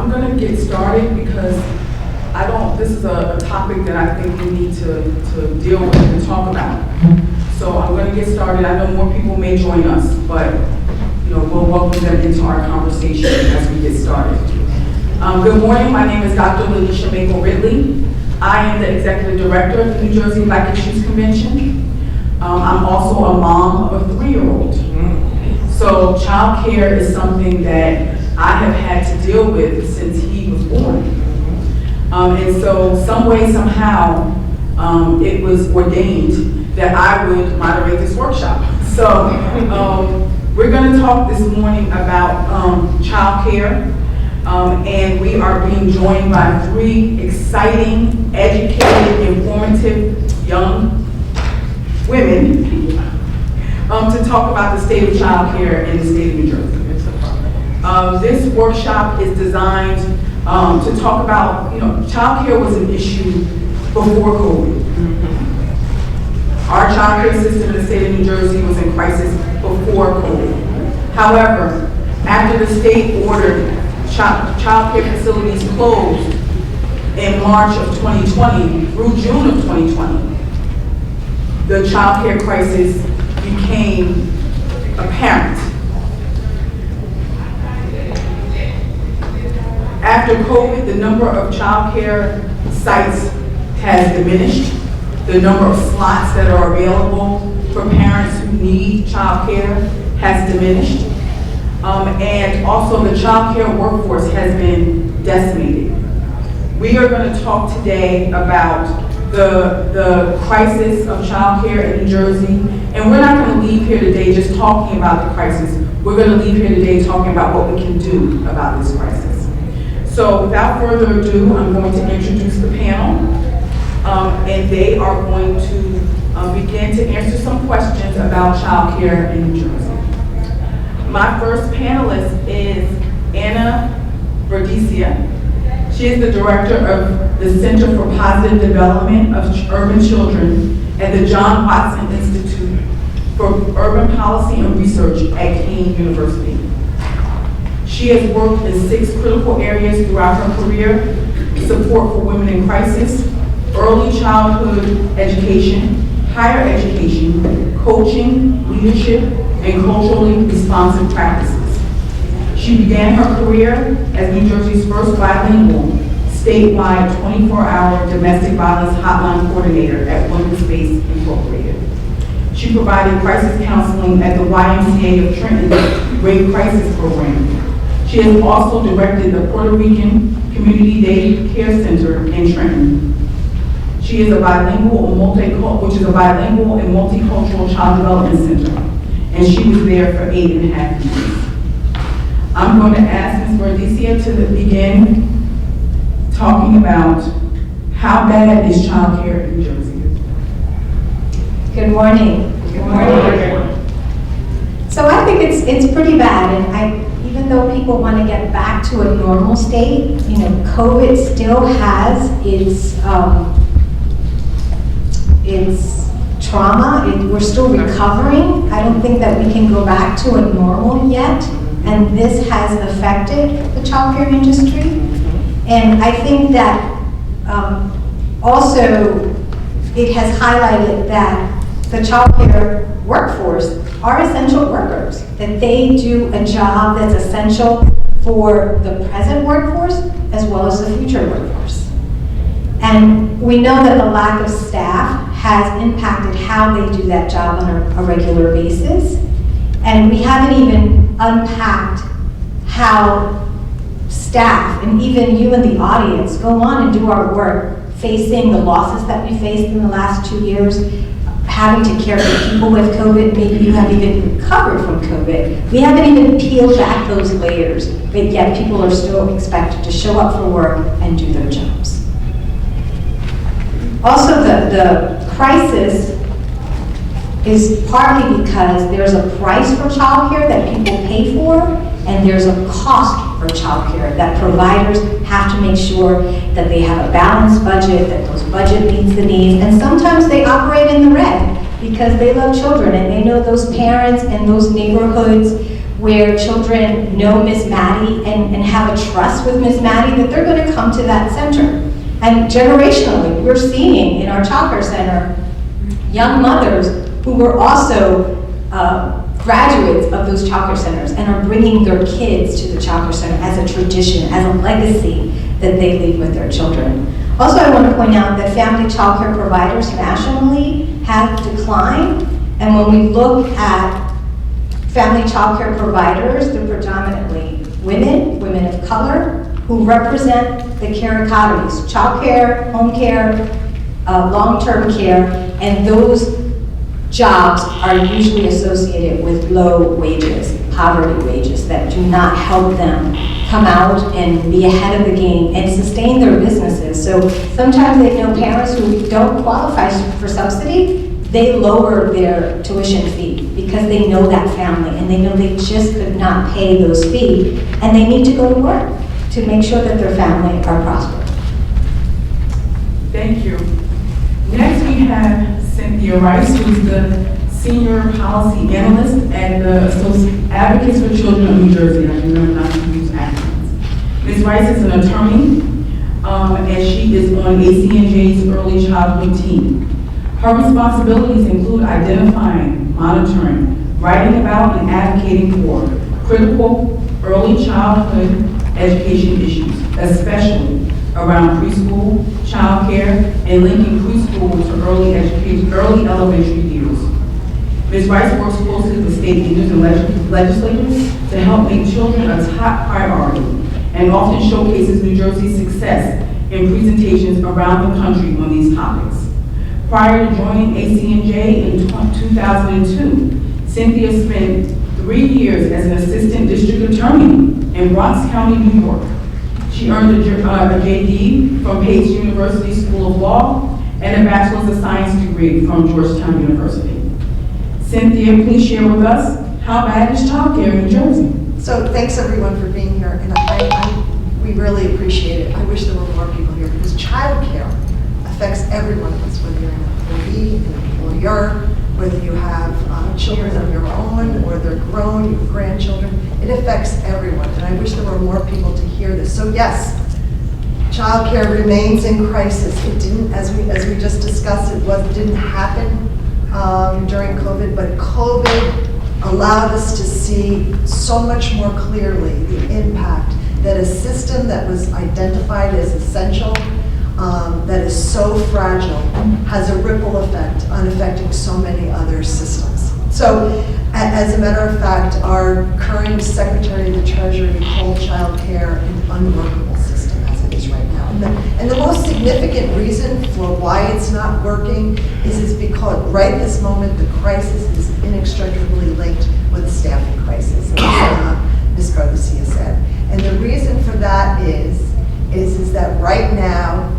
I'm going to get started because this is a topic that I think we need to deal with and talk about. So I'm going to get started. I know more people may join us, but we'll welcome them into our conversation as we get started. Good morning. My name is Dr. Lanisha Maple Ridley. I am the Executive Director of the New Jersey Black Issues Convention. I'm also a mom of a 3-year-old. So child care is something that I have had to deal with since he was born. And so some way, somehow, it was ordained that I would moderate this workshop. So we're going to talk this morning about child care. And we are being joined by 3 exciting, educated, informative young women to talk about the state of child care in the state of New Jersey. This workshop is designed to talk about, child care was an issue before COVID. Our child care system in the state of New Jersey was in crisis before COVID. However, after the state ordered child care facilities closed in March of 2020 through June of 2020, the child care crisis became apparent. After COVID, the number of child care sites has diminished. The number of slots that are available for parents who need child care has diminished. And also the child care workforce has been decimated. We are going to talk today about the crisis of child care in New Jersey. And we're not going to leave here today just talking about the crisis. We're going to leave here today talking about what we can do about this crisis. So without further ado, I'm going to introduce the panel. And they are going to begin to answer some questions about child care in New Jersey. My first panelist is Anna Verdesia. She is the director of the Center for Positive Development of Urban Children at the John Watson Institute for Urban Policy and Research at Kean University. She has worked in 6 critical areas throughout her career: support for women in crisis, early childhood education, higher education, coaching, leadership, and culturally responsive practices. She began her career as New Jersey's first bilingual, statewide 24-hour domestic violence hotline coordinator at Women's Space Incorporated. She provided crisis counseling at the YMCA of Trenton's Rape Crisis Program. She has also directed the Puerto Rican Community Day Care Center in Trenton. She is a bilingual and multicultural child development center, and she was there for 8.5 years. I'm going to ask Ms. Verdesia to begin talking about how bad is child care in New Jersey. Good morning. Good morning. So I think it's pretty bad, and even though people want to get back to a normal state, COVID still has its trauma. We're still recovering. I don't think that we can go back to a normal yet, and this has affected the childcare industry. And I think that also it has highlighted that the childcare workforce are essential workers, that they do a job that's essential for the present workforce as well as the future workforce. And we know that the lack of staff has impacted how they do that job on a regular basis. And we haven't even unpacked how staff, and even you in the audience, go on and do our work, facing the losses that we faced in the last 2 years, having to care for people with COVID. Maybe you haven't even recovered from COVID. We haven't even peeled back those layers, but yet people are still expected to show up for work and do their jobs. Also, the crisis is partly because there's a price for childcare that people pay for, and there's a cost for childcare that providers have to make sure that they have a balanced budget, that those budget meets the needs, and sometimes they operate in the red because they love children and they know those parents and those neighborhoods where children know Miss Maddie and have a trust with Miss Maddie, that they're going to come to that center. And generationally, we're seeing in our childcare center young mothers who were also graduates of those childcare centers and are bringing their kids to the childcare center as a tradition, as a legacy that they leave with their children. Also, I want to point out that family childcare providers nationally have declined, and when we look at family childcare providers, they're predominantly women of color, who represent the care economies: childcare, home care, long-term care, and those jobs are usually associated with low wages, poverty wages, that do not help them come out and be ahead of the game and sustain their businesses. So sometimes they know parents who don't qualify for subsidy, they lower their tuition fee because they know that family and they know they just could not pay those fees, and they need to go to work to make sure that their family are prosperous. Thank you. Next, we have Cynthia Rice, who's the Senior Policy Analyst at the Advocates for Children of New Jersey. I remember not to use acronyms. Ms. Rice is an attorney, and she is on ACNJ's early childhood team. Her responsibilities include identifying, monitoring, writing about, and advocating for critical early childhood education issues, especially around preschool, childcare, and linking preschool to early elementary years. Ms. Rice works closely with state leaders and legislators to help make children a top priority, and often showcases New Jersey's success in presentations around the country on these topics. Prior to joining ACNJ in 2002, Cynthia spent 3 years as an assistant district attorney in Bronx County, New York. She earned a JD from Pace University School of Law and a Bachelor's of Science degree from Georgetown University. Cynthia, please share with us, how bad is childcare in New Jersey? So thanks everyone for being here, and we really appreciate it. I wish there were more people here because childcare affects every one of us, whether you're an employee, an employer, whether you have children of your own or they're grown, you have grandchildren. It affects everyone, and I wish there were more people to hear this. So yes, childcare remains in crisis. It didn't, as we just discussed, it didn't happen during COVID, but COVID allowed us to see so much more clearly the impact that a system that was identified as essential, that is so fragile, has a ripple effect on affecting so many other systems. So, as a matter of fact, our current Secretary of the Treasury called child care an unworkable system as it is right now. And the most significant reason for why it's not working is because right this moment the crisis is inextricably linked with the staffing crisis, as Ms. Garcia said. And the reason for that is that right now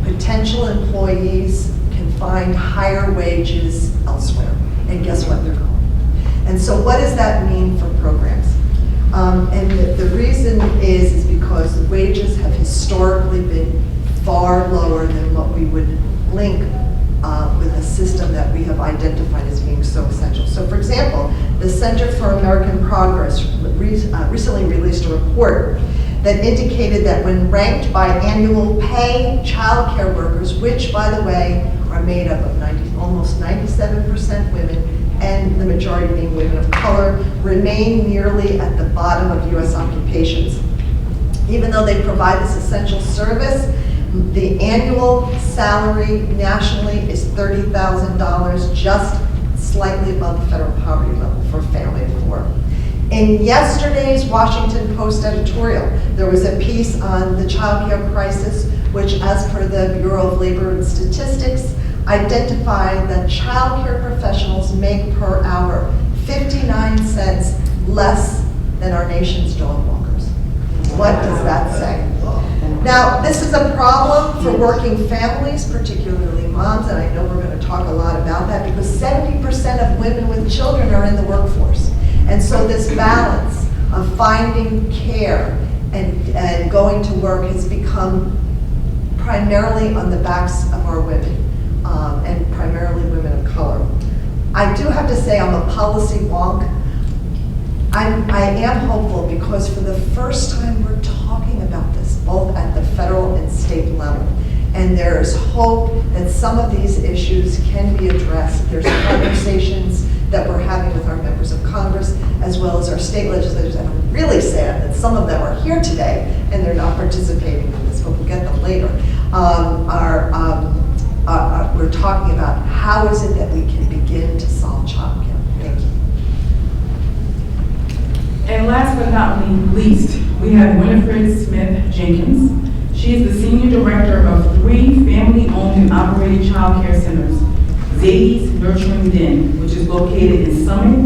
potential employees can find higher wages elsewhere. And guess what? They're going. And so what does that mean for programs? And the reason is because the wages have historically been far lower than what we would link with a system that we have identified as being so essential. So for example, the Center for American Progress recently released a report that indicated that when ranked by annual pay, child care workers, which by the way are made up of almost 97% women, and the majority being women of color, remain nearly at the bottom of U.S. occupations. Even though they provide this essential service, the annual salary nationally is $30,000, just slightly above the federal poverty level for a family of 4. In yesterday's Washington Post editorial, there was a piece on the child care crisis, which as per the Bureau of Labor and Statistics, identified that child care professionals make per hour 59 cents less than our nation's dog walkers. What does that say? Now, this is a problem for working families, particularly moms, and I know we're going to talk a lot about that because 70% of women with children are in the workforce. And so this balance of finding care and going to work has become primarily on the backs of our women, and primarily women of color. I do have to say I'm a policy wonk. I am hopeful because for the first time we're talking about this, both at the federal and state level. And there's hope that some of these issues can be addressed. There's conversations that we're having with our members of Congress as well as our state legislators. And I'm really sad that some of them are here today and they're not participating in this, but we'll get them later. We're talking about how is it that we can begin to solve childcare. Thank you. And last but not least, we have Winifred Smith Jenkins. She is the Senior Director of 3 family-owned and operated child care centers, Zadie's Nurturing Den, which is located in Summit,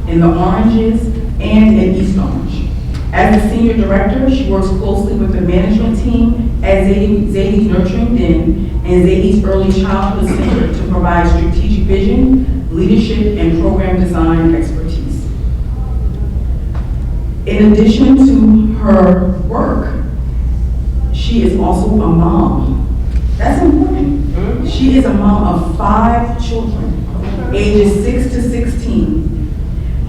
in the Oranges, and in East Orange. As the Senior Director, she works closely with the management team at Zadie's Nurturing Den and Zadie's Early Childhood Center to provide strategic vision, leadership, and program design expertise. In addition to her work, she is also a mom. That's important. She is a mom of 5 children, ages 6 to 16.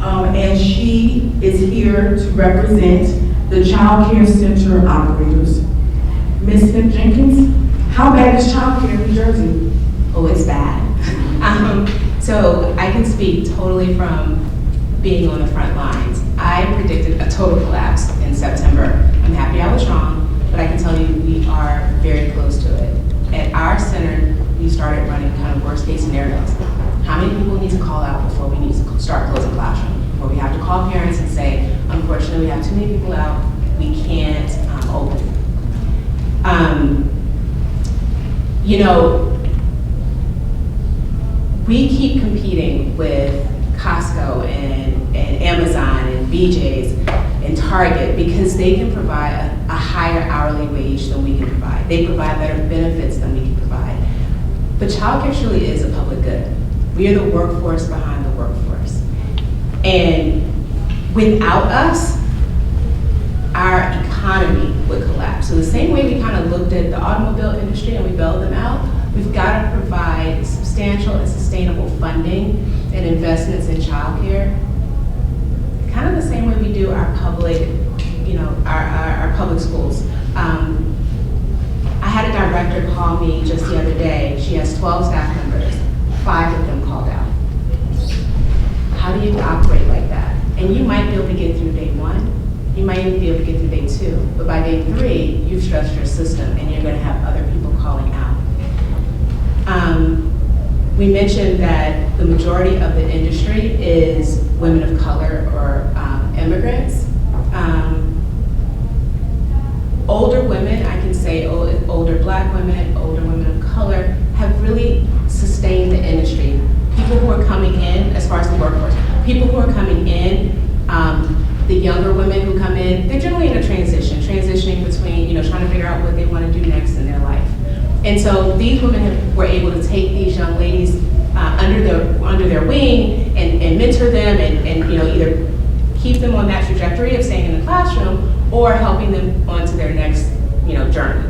And she is here to represent the Child Care Center operators. Ms. Smith Jenkins, how bad is child care in New Jersey? Oh, it's bad. So I can speak totally from being on the front lines. I predicted a total collapse in September. I'm happy I was wrong, but I can tell you we are very close to it. At our center, we started running kind of worst case scenarios. How many people need to call out before we need to start closing classrooms? Before we have to call parents and say, unfortunately, we have too many people out, we can't open. You know, we keep competing with Costco and Amazon and BJ's and Target because they can provide a higher hourly wage than we can provide. They provide better benefits than we can provide. But childcare truly is a public good. We are the workforce behind the workforce. And without us, our economy would collapse. So the same way we kind of looked at the automobile industry and we bailed them out, we've got to provide substantial and sustainable funding and investments in childcare, kind of the same way we do our public, you know, our public schools. I had a director call me just the other day. She has 12 staff members, 5 of them called out. How do you operate like that? And you might be able to get through day 1. You might even be able to get through day 2, but by day 3, you've stressed your system and you're going to have other people calling out. We mentioned that the majority of the industry is women of color or immigrants. Older women, I can say older Black women, older women of color, have really sustained the industry. People who are coming in, as far as the workforce, people who are coming in, the younger women who come in, they're generally in a transitioning between, you know, trying to figure out what they want to do next in their life. And so these women were able to take these young ladies under their wing and mentor them and you know, either keep them on that trajectory of staying in the classroom or helping them onto their next, you know, journey.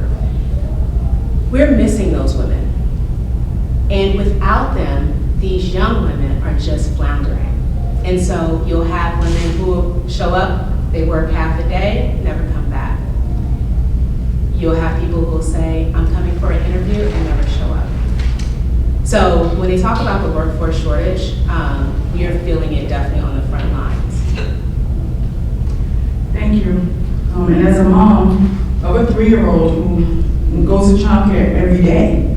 We're missing those women. And without them, these young women are just floundering. And so you'll have women who show up, they work half a day, never come back. You'll have people who will say, I'm coming for an interview and never show up. So when they talk about the workforce shortage, we are feeling it definitely on the front lines. Thank you. And as a mom of a 3-year-old who goes to childcare every day,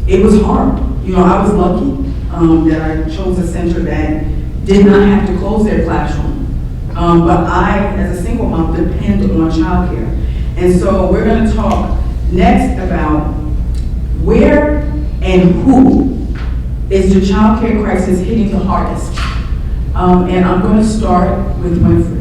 it was hard. You know, I was lucky that I chose a center that did not have to close their classroom. But I, as a single mom, depend on childcare. And so we're going to talk next about where and who is the childcare crisis hitting the hardest. And I'm going to start with Winfrey.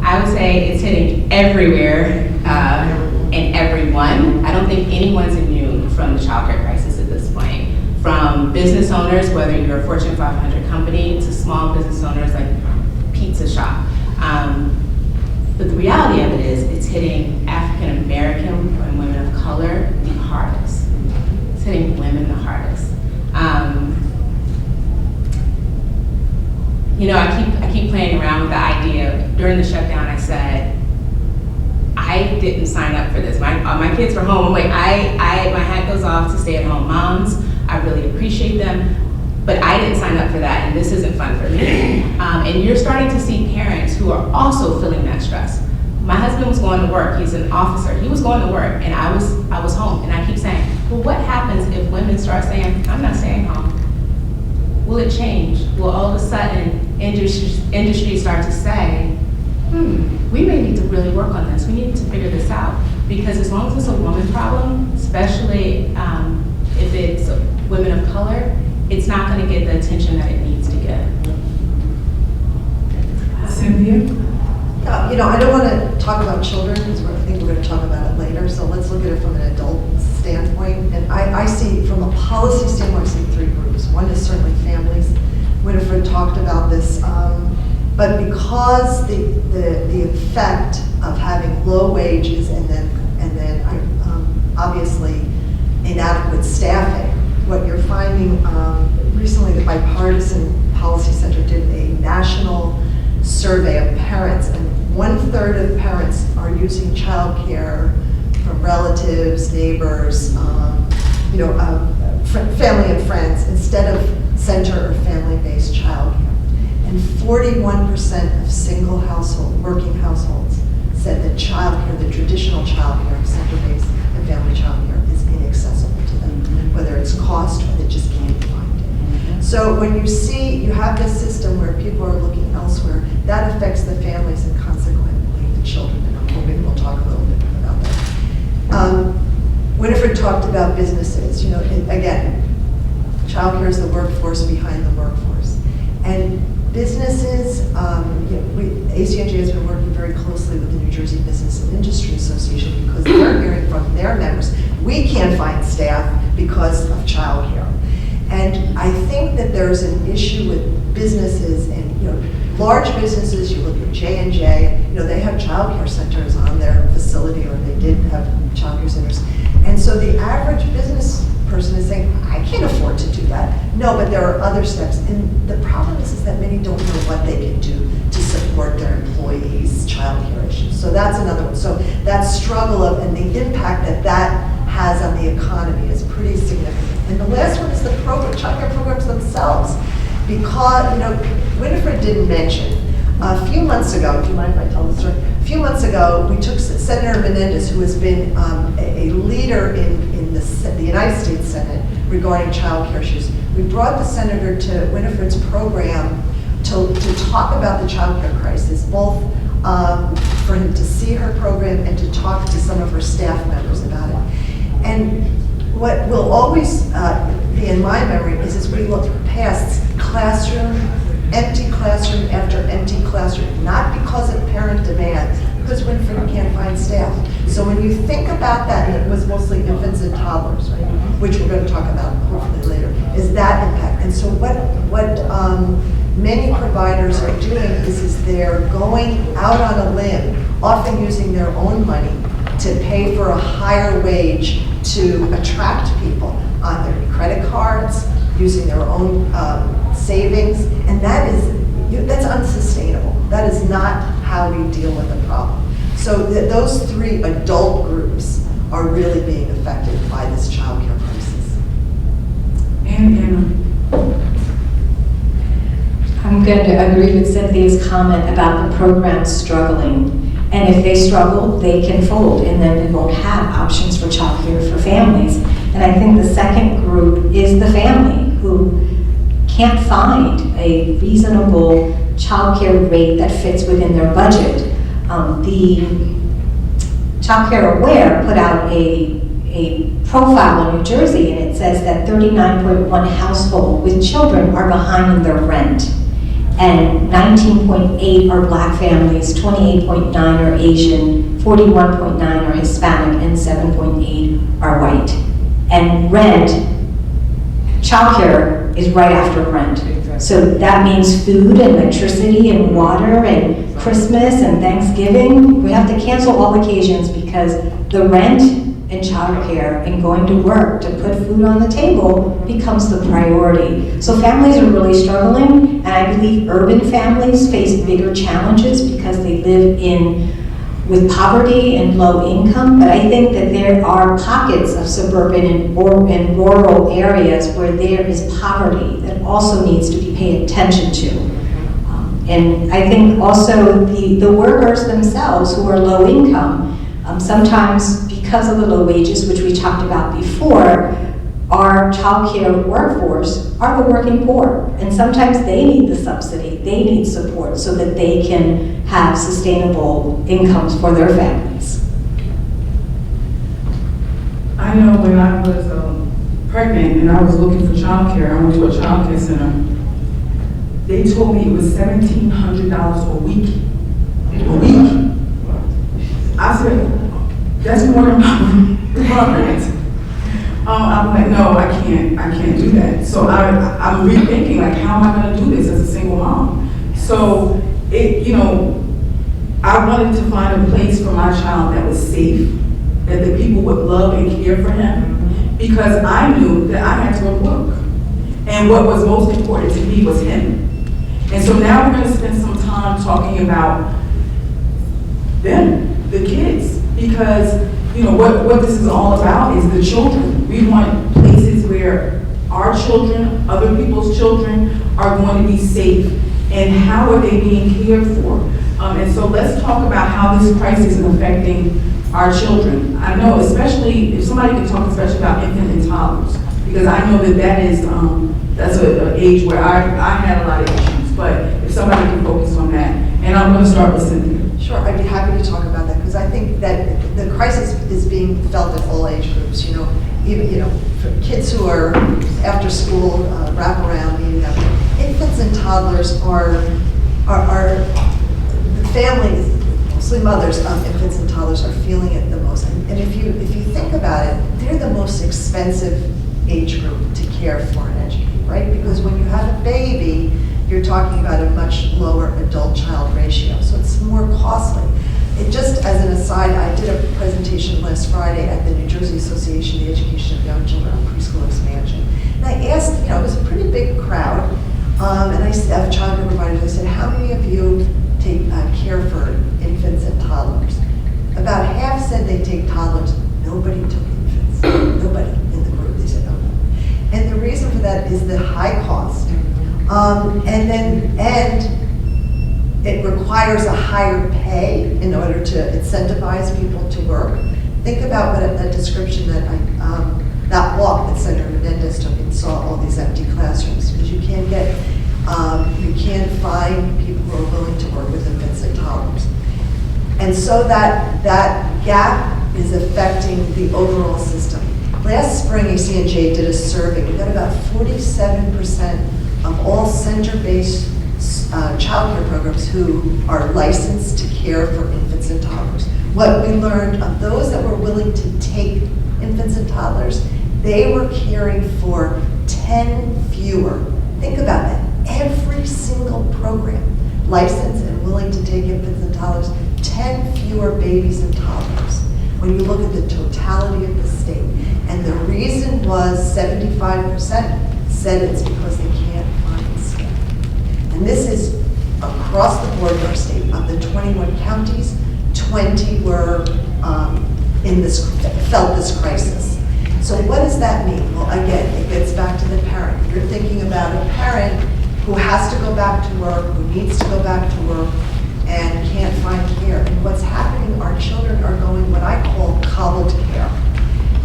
I would say it's hitting everywhere and everyone. I don't think anyone's immune from the childcare crisis at this point. From business owners, whether you're a Fortune 500 company, to small business owners like pizza shop. But the reality of it is, it's hitting African American and women of color the hardest. It's hitting women the hardest. You know, I keep playing around with the idea. During the shutdown, I said, I didn't sign up for this. My kids were home. I'm like, my hat goes off to stay-at-home moms. I really appreciate them, but I didn't sign up for that, and this isn't fun for me. And you're starting to see parents who are also feeling that stress. My husband was going to work. He's an officer. He was going to work, and I was home. And I keep saying, well, what happens if women start saying, I'm not staying home? Will it change? Will all of a sudden industry start to say, we may need to really work on this. We need to figure this out. Because as long as it's a woman problem, especially if it's women of color, it's not going to get the attention that it needs to get. Cynthia? You know, I don't want to talk about children because I think we're going to talk about it later. So let's look at it from an adult standpoint. And I see, from a policy standpoint, I see three groups. One is certainly families. Winifred talked about this. But because the effect of having low wages and then obviously inadequate staffing, what you're finding recently, the Bipartisan Policy Center did a national survey of parents, and 1/3 of parents are using childcare from relatives, neighbors, family and friends instead of center or family-based childcare. And 41% of single working households said that childcare, the traditional childcare, center-based and family childcare, is inaccessible to them, whether it's cost or they just can't find it. So when you have this system where people are looking elsewhere, that affects the families and consequently the children. And I'm hoping we'll talk a little bit about that. Winifred talked about businesses. You know, again, childcare is the workforce behind the workforce. And businesses, ACNJ has been working very closely with the New Jersey Business and Industry Association because they're hearing from their members, we can't find staff because of childcare. And I think that there's an issue with businesses and, large businesses, you look at J&J, they have childcare centers on their facility, or they did have childcare centers. And so the average business person is saying, I can't afford to do that. No, but there are other steps. And the problem is that many don't know what they can do to support their employees' childcare issues. So that's another one. So that struggle and the impact that has on the economy is pretty significant. And the last one is the childcare programs themselves. Because, Winifred didn't mention, a few months ago, do you mind if I tell the story? A few months ago, we took Senator Menendez, who has been a leader in the United States Senate regarding child care issues. We brought the senator to Winifred's program to talk about the child care crisis, both for him to see her program and to talk to some of her staff members about it. And what will always be in my memory is as we look past empty classroom after empty classroom, not because of parent demand, because Winifred can't find staff. So when you think about that, and it was mostly infants and toddlers, right, which we're going to talk about hopefully later, is that impact. And so what many providers are doing is they're going out on a limb, often using their own money to pay for a higher wage to attract people on their credit cards, using their own savings, and that's unsustainable. That is not how we deal with the problem. So those three adult groups are really being affected by this child care crisis. And I'm going to agree with Cynthia's comment about the program struggling. And if they struggle, they can fold, and then we won't have options for childcare for families. And I think the second group is the family who can't find a reasonable childcare rate that fits within their budget. The Childcare Aware put out a profile in New Jersey, and it says that 39.1 households with children are behind in their rent. And 19.8 are Black families, 28.9 are Asian, 41.9 are Hispanic, and 7.8 are white. And rent, childcare is right after rent. So that means food and electricity and water and Christmas and Thanksgiving. We have to cancel all occasions because the rent in childcare and going to work to put food on the table becomes the priority. So families are really struggling, and I believe urban families face bigger challenges because they live with poverty and low income, but I think that there are pockets of suburban and rural areas where there is poverty that also needs to be paid attention to. And I think also the workers themselves who are low income, sometimes because of the low wages, which we talked about before, our childcare workforce are the working poor. And sometimes they need the subsidy, they need support so that they can have sustainable incomes for their families. I know when I was pregnant and I was looking for childcare, I went to a childcare center. They told me it was $1,700 a week. A week. I said, that's more than my rent. I'm like, no, I can't do that. So I'm rethinking, like, how am I going to do this as a single mom? So I wanted to find a place for my child that was safe, that the people would love and care for him, because I knew that I had to go to work. And what was most important to me was him. And so now we're going to spend some time talking about them, the kids, because what this is all about is the children. We want places where our children, other people's children are going to be safe, and how are they being cared for? And so let's talk about how this crisis is affecting our children. I know, especially if somebody can talk especially about infant and toddlers, because I know that's an age where I had a lot of issues, but if somebody can focus on that. And I'm going to start with Cynthia. Sure, I'd be happy to talk about that, because I think that the crisis is being felt at all age groups, even, for kids who are after school, wraparound, infants and toddlers are the families, mostly mothers of infants and toddlers, are feeling it the most. And if you think about it, they're the most expensive age group to care for and educate, right? Because when you have a baby, you're talking about a much lower adult-child ratio, so it's more costly. It just, as an aside, I did a presentation last Friday at the New Jersey Association of the Education of Young Children on Preschool Expansion. And I asked, it was a pretty big crowd, and I said, of childcare providers, I said, how many of you take care for infants and toddlers? About half said they take toddlers. Nobody took infants. Nobody in the group. They said, no. And the reason for that is the high cost. And it requires a higher pay in order to incentivize people to work. Think about what that description that that walk that Senator Menendez took and saw all these empty classrooms, because you can't find people who are willing to work with infants and toddlers. And so that gap is affecting the overall system. Last spring, ACNJ did a survey. We got about 47% of all center-based childcare programs who are licensed to care for infants and toddlers. What we learned of those that were willing to take infants and toddlers, they were caring for 10 fewer. Think about that. Every single program licensed and willing to take infants and toddlers, 10 fewer babies and toddlers. When you look at the totality of the state. And the reason was 75% said it's because they can't find staff. And this is across the board in our state. Of the 21 counties, 20 were felt this crisis. So what does that mean? Well, again, it gets back to the parent. You're thinking about a parent who has to go back to work, who needs to go back to work, and can't find care. And what's happening, our children are going what I call cobbled care.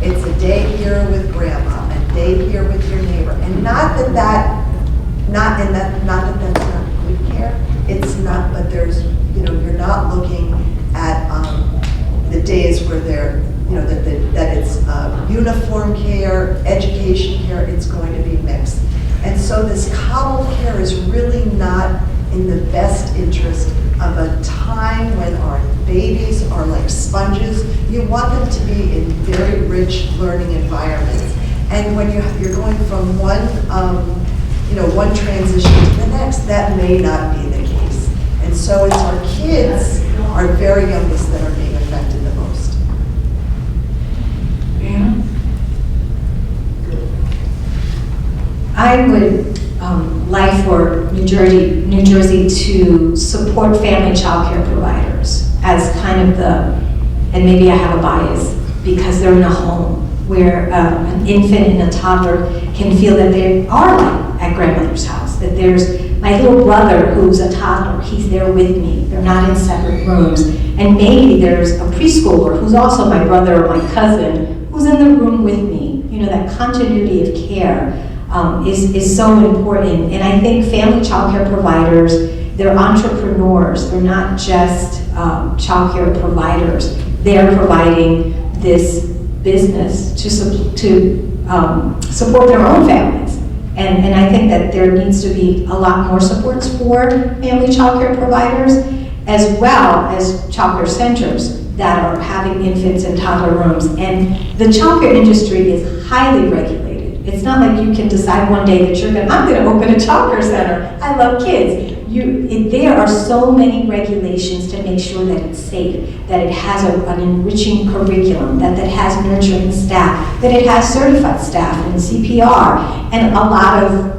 It's a day here with grandma, a day here with your neighbor. And not that that's not good care. It's not, but there's, you're not looking at the days where they're, that it's uniform care, education care, it's going to be mixed. And so this cobbled care is really not in the best interest of a time when our babies are like sponges. You want them to be in very rich learning environments. And when you're going from one transition to the next, that may not be the case. And so it's our kids, our very youngest, that are being affected the most. I would like for New Jersey to support family childcare providers as kind of the, and maybe I have a bias because they're in a home where an infant and a toddler can feel that they are like at grandmother's house, that there's my little brother who's a toddler, he's there with me, they're not in separate rooms, and maybe there's a preschooler who's also my brother or my cousin who's in the room with me. You know, that continuity of care is so important. And I think family childcare providers, they're entrepreneurs. They're not just childcare providers. They're providing this business to support their own families. And I think that there needs to be a lot more supports for family childcare providers, as well as childcare centers that are having infants in toddler rooms. And the childcare industry is highly regulated. It's not like you can decide one day that I'm gonna open a childcare center. I love kids. There are so many regulations to make sure that it's safe, that it has an enriching curriculum, that it has nurturing staff, that it has certified staff and CPR, and a lot of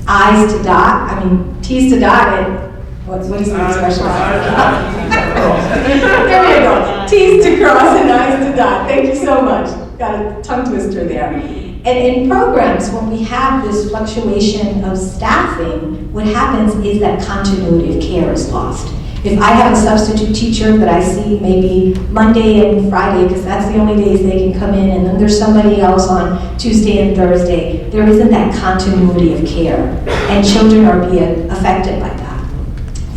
I's to dot, T's to dot, and what is the expression? There we go. T's to cross and I's to dot. Thank you so much. Got a tongue twister there. And in programs, when we have this fluctuation of staffing, what happens is that continuity of care is lost. If I have a substitute teacher that I see maybe Monday and Friday, because that's the only days they can come in, and then there's somebody else on Tuesday and Thursday, there isn't that continuity of care, and children are being affected by that.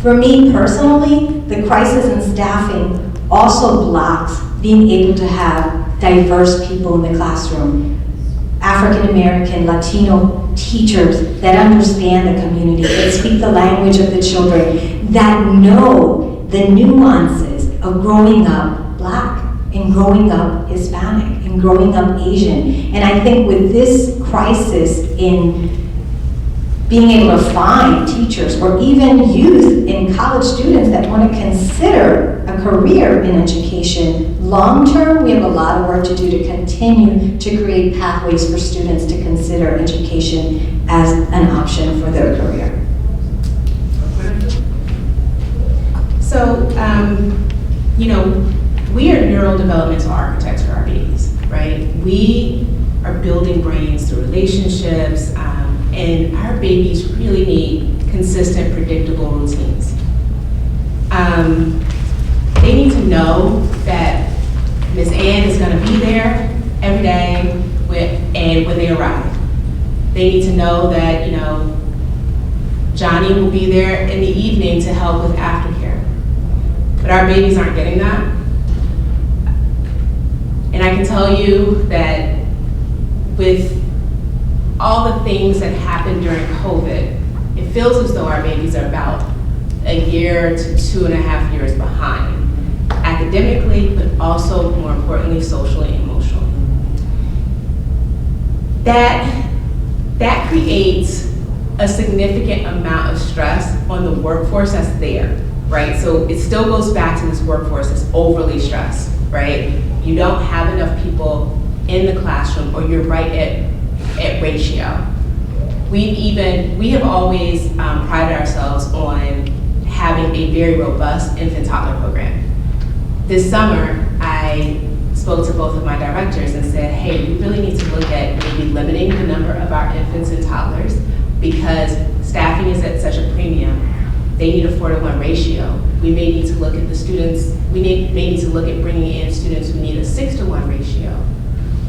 For me personally, the crisis in staffing also blocks being able to have diverse people in the classroom. African American, Latino teachers that understand the community, that speak the language of the children, that know the nuances of growing up Black and growing up Hispanic and growing up Asian. And I think with this crisis in being able to find teachers or even youth and college students that want to consider a career in education, long term, we have a lot of work to do to continue to create pathways for students to consider education as an option for their career. So, we are neurodevelopmental architects for our babies, right? We are building brains through relationships, and our babies really need consistent, predictable routines. They need to know that Miss Ann is going to be there every day and when they arrive. They need to know that, Johnny will be there in the evening to help with aftercare. But our babies aren't getting that. And I can tell you that with all the things that happened during COVID, it feels as though our babies are about a year to 2.5 years behind, academically, but also, more importantly, socially and emotionally. That creates a significant amount of stress on the workforce that's there, right? So it still goes back to this workforce that's overly stressed, right? You don't have enough people in the classroom, or you're right at ratio. We have always prided ourselves on having a very robust infant toddler program. This summer, I spoke to both of my directors and said, hey, we really need to look at maybe limiting the number of our infants and toddlers, because staffing is at such a premium. They need a 4-to-1 ratio. We may need to look at the students, may need to look at bringing in students who need a 6-to-1 ratio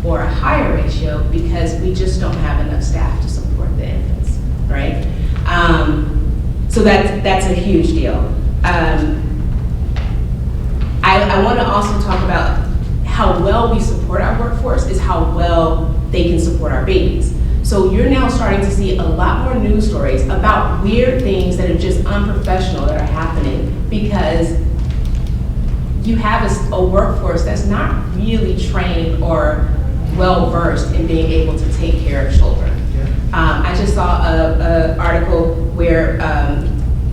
or a higher ratio, because we just don't have enough staff to support the infants, right? So that's a huge deal. I want to also talk about how well we support our workforce is how well they can support our babies. So you're now starting to see a lot more news stories about weird things that are just unprofessional that are happening because you have a workforce that's not really trained or well-versed in being able to take care of children. I just saw an article where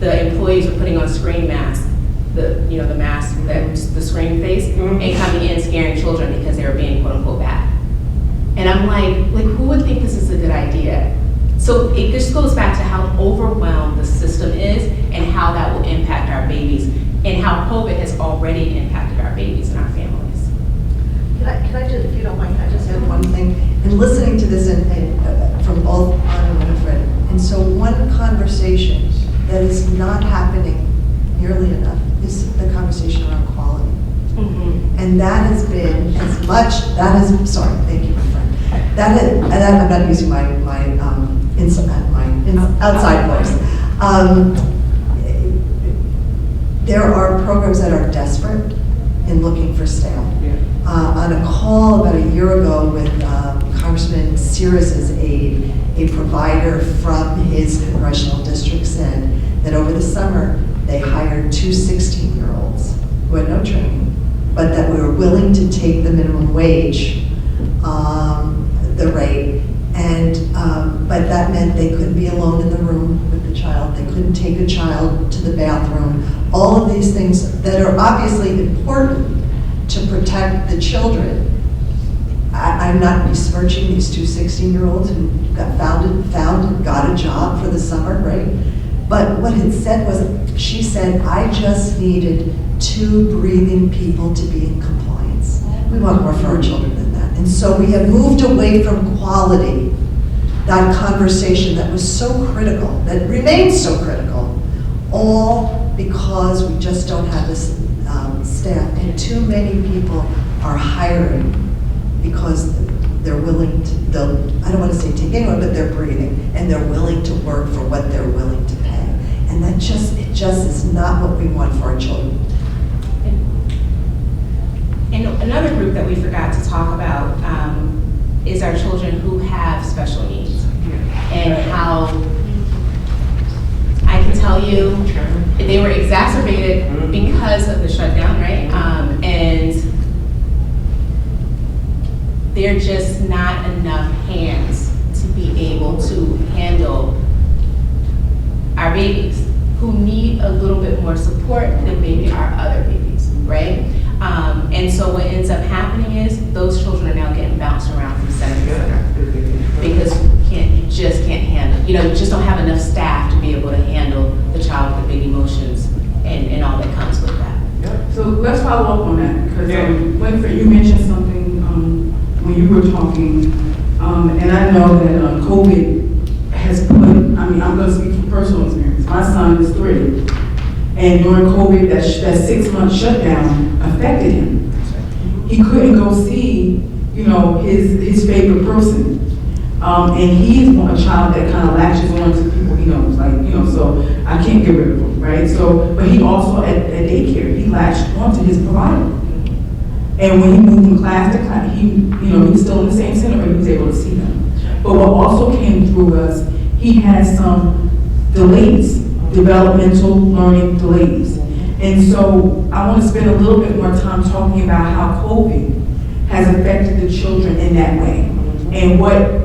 the employees were putting on screen masks, the mask that's the screen face, and coming in scaring children because they were being quote unquote bad. And I'm like, who would think this is a good idea So it just goes back to how overwhelmed the system is and how that will impact our babies and how COVID has already impacted our babies and our families. Can I just, if you don't mind, can I just add one thing? In listening to this from both Anna and Winifred, and so one conversation that is not happening nearly enough is the conversation around quality. And that has been as much, sorry, thank you, my friend. And I'm not using my outside voice. There are programs that are desperate in looking for staff. On a call about a year ago with Congressman Sears's aide, a provider from his congressional district said that over the summer, they hired two 16-year-olds who had no training, but that we were willing to take the minimum wage, the rate, and but that meant they couldn't be alone in the room with the child, they couldn't take a child to the bathroom, all of these things that are obviously important to protect the children. I'm not besmirching these two 16-year-olds who found and got a job for the summer, right? But what it said was, she said, I just needed 2 breathing people to be in compliance. We want more for our children than that. And so we have moved away from quality, that conversation that was so critical, that remains so critical, all because we just don't have this staff. And too many people are hiring because they're willing to, I don't want to say take anyone, but they're breathing, and they're willing to work for what they're willing to pay. And that it just is not what we want for our children. And another group that we forgot to talk about is our children who have special needs. And how, I can tell you, they were exacerbated because of the shutdown, right? And there are just not enough hands to be able to handle our babies who need a little bit more support than maybe our other babies, right? And so what ends up happening is those children are now getting bounced around from center to center because you just can't handle, you just don't have enough staff to be able to handle the child with the big emotions and all that comes with that. So let's follow up on that, because Winifred, you mentioned something when you were talking, and I know that COVID has put, I'm going to speak from personal experience. My son is 3, and during COVID, that 6-month shutdown affected him. He couldn't go see, his favorite person. And he's a child that kind of latches on to people he knows, so I can't get rid of him, right? So, but he also, at daycare, he latched onto his provider. And when he moved from class to class, he was still in the same center, but he was able to see them. But what also came through was, he had some delays, developmental learning delays. And so I want to spend a little bit more time talking about how COVID has affected the children in that way. And what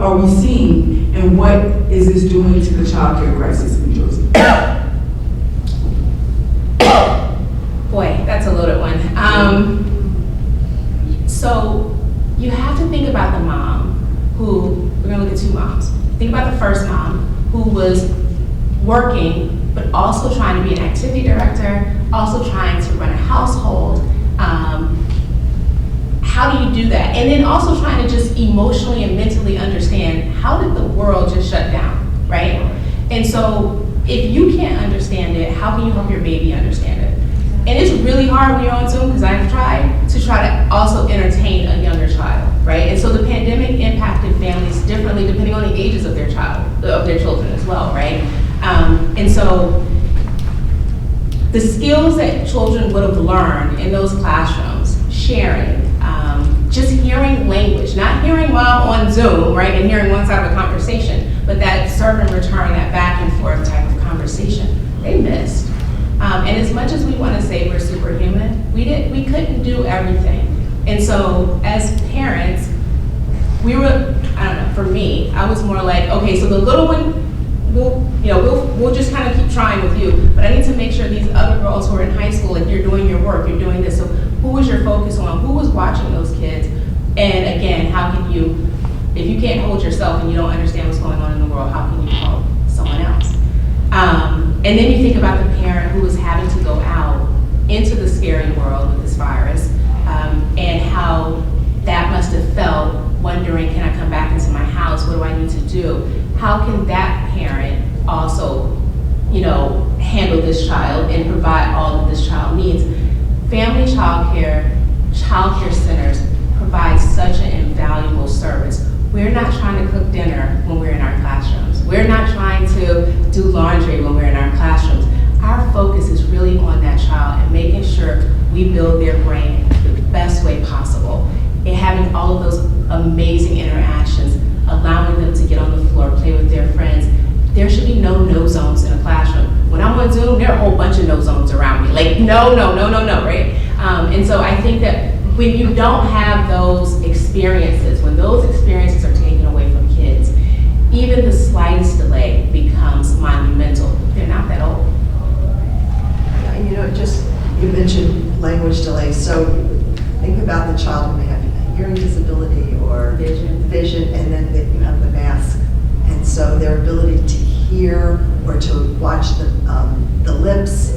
are we seeing, and what is this doing to the child care crisis in New Jersey? Boy, that's a loaded one. So you have to think about the mom who, we're gonna look at 2 moms. Think about the first mom who was working, but also trying to be an activity director, also trying to run a household. How do you do that? And then also trying to just emotionally and mentally understand, how did the world just shut down, right? And so if you can't understand it, how can you help your baby understand it? And it's really hard when you're on Zoom, because I've tried to also entertain a younger child, right? And so the pandemic impacted families differently depending on the ages of their children as well, right? And so the skills that children would have learned in those classrooms, sharing, just hearing language, not hearing while on Zoom, right, and hearing one side of a conversation, but that serve and return, that back and forth type of conversation, they missed. And as much as we want to say we're superhuman, we couldn't do everything. And so as parents, we were, I don't know, for me, I was more like, okay, so the little one, we'll just kind of keep trying with you, but I need to make sure these other girls who are in high school, like, you're doing your work, you're doing this. So who was your focus on? Who was watching those kids? And again, how can you If you can't hold yourself and you don't understand what's going on in the world, how can you help someone else? And then you think about the parent who is having to go out into the scary world with this virus, and how that must have felt, wondering, can I come back into my house? What do I need to do? How can that parent also, handle this child and provide all that this child needs? Family childcare centers provide such an invaluable service. We're not trying to cook dinner when we're in our classrooms. We're not trying to do laundry when we're in our classrooms. Our focus is really on that child and making sure we build their brain the best way possible, and having all of those amazing interactions, allowing them to get on the floor, play with their friends. There should be no zones in a classroom. When I'm on Zoom, there are a whole bunch of no zones around me. Like, no, right? And so I think that when you don't have those experiences, when those experiences are taken away from kids, even the slightest delay becomes monumental. They're not that old. You mentioned language delay, so think about the child who may have a hearing disability or vision, and then you have the mask. And so their ability to hear or to watch the lips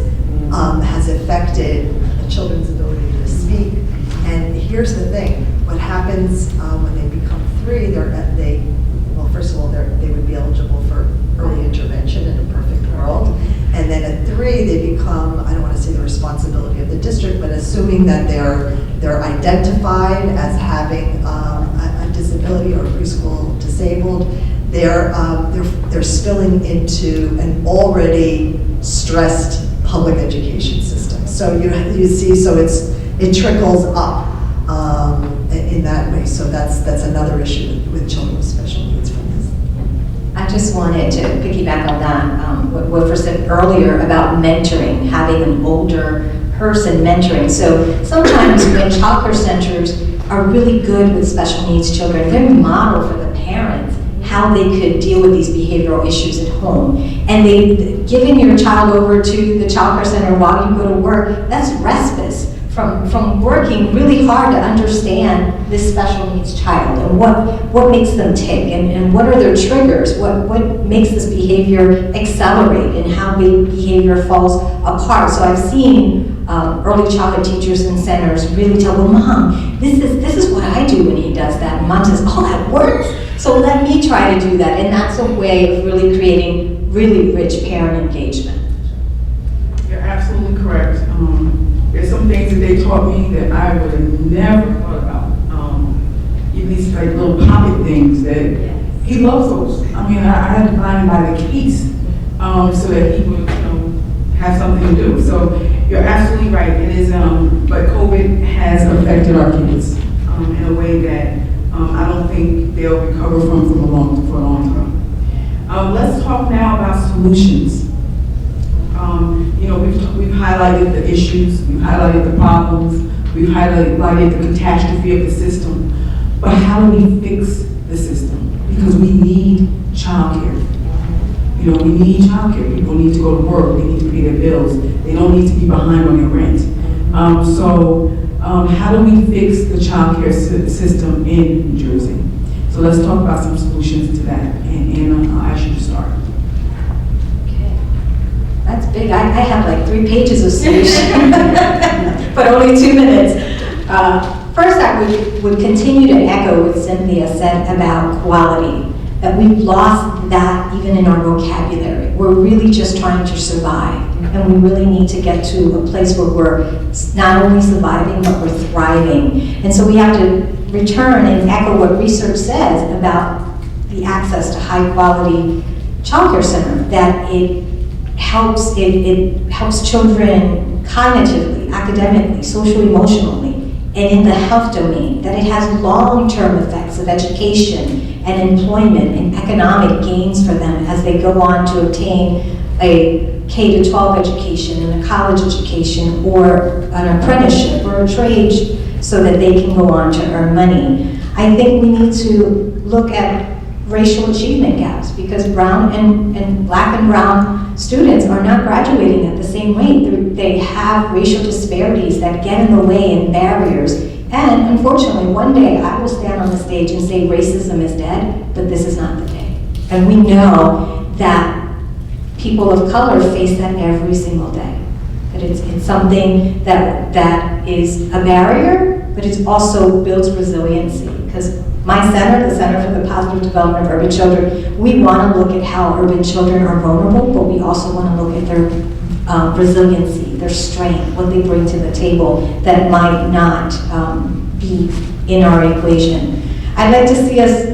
has affected the children's ability to speak. And here's the thing, what happens when they become 3, first of all, they would be eligible for early intervention in a perfect world. And then at 3, they become, I don't want to say the responsibility of the district, but assuming that they're identified as having a disability or preschool disabled, they're spilling into an already stressed public education system. So you see, so it trickles up in that way. So that's another issue with children with special needs from this. I just wanted to piggyback on that, what was said earlier about mentoring, having an older person mentoring. So sometimes when childcare centers are really good with special needs children, they model for the parents how they could deal with these behavioral issues at home. And giving your child over to the childcare center while you go to work, that's respite from working really hard to understand this special needs child and what makes them tick and what are their triggers, what makes this behavior accelerate and how behavior falls apart. So I've seen early childhood teachers and centers really tell, well, Mom, this is what I do when he does that. And Mom says, oh, that works? So let me try to do that. And that's a way of really creating really rich parent engagement. You're absolutely correct. There's some things that they taught me that I would have never thought about. These like little pocket things that he loves those. I mean, I had to buy him by the case so that he would, have something to do. So you're absolutely right. It is, but COVID has affected our kids in a way that I don't think they'll recover from for a long time. Let's talk now about solutions. We've highlighted the issues, we've highlighted the problems, we've highlighted the catastrophe of the system. But how do we fix the system? Because we need childcare. We need childcare. People need to go to work. They need to pay their bills. They don't need to be behind on their rent. How do we fix the childcare system in New Jersey? So let's talk about some solutions to that. And I'll ask you to start. That's big. I have like 3 pages of solution, but only 2 minutes. First, I would continue to echo what Cynthia said about quality, that we've lost that even in our vocabulary. We're really just trying to survive, and we really need to get to a place where we're not only surviving, but we're thriving. And so we have to return and echo what research says about the access to high quality childcare center, that it helps children cognitively, academically, socially, emotionally, and in the health domain, that it has long-term effects of education and employment and economic gains for them as they go on to obtain a K-12 education and a college education or an apprenticeship or a trade so that they can go on to earn money. I think we need to look at racial achievement gaps because brown and black and brown students are not graduating at the same rate. They have racial disparities that get in the way and barriers, and And unfortunately, one day I will stand on the stage and say racism is dead, but this is not the day. And we know that people of color face that every single day. That it's something that is a barrier, but it also builds resiliency. Because my center, the Center for the Positive Development of Urban Children, we want to look at how urban children are vulnerable, but we also want to look at their resiliency, their strength, what they bring to the table that might not be in our equation. I'd like to see us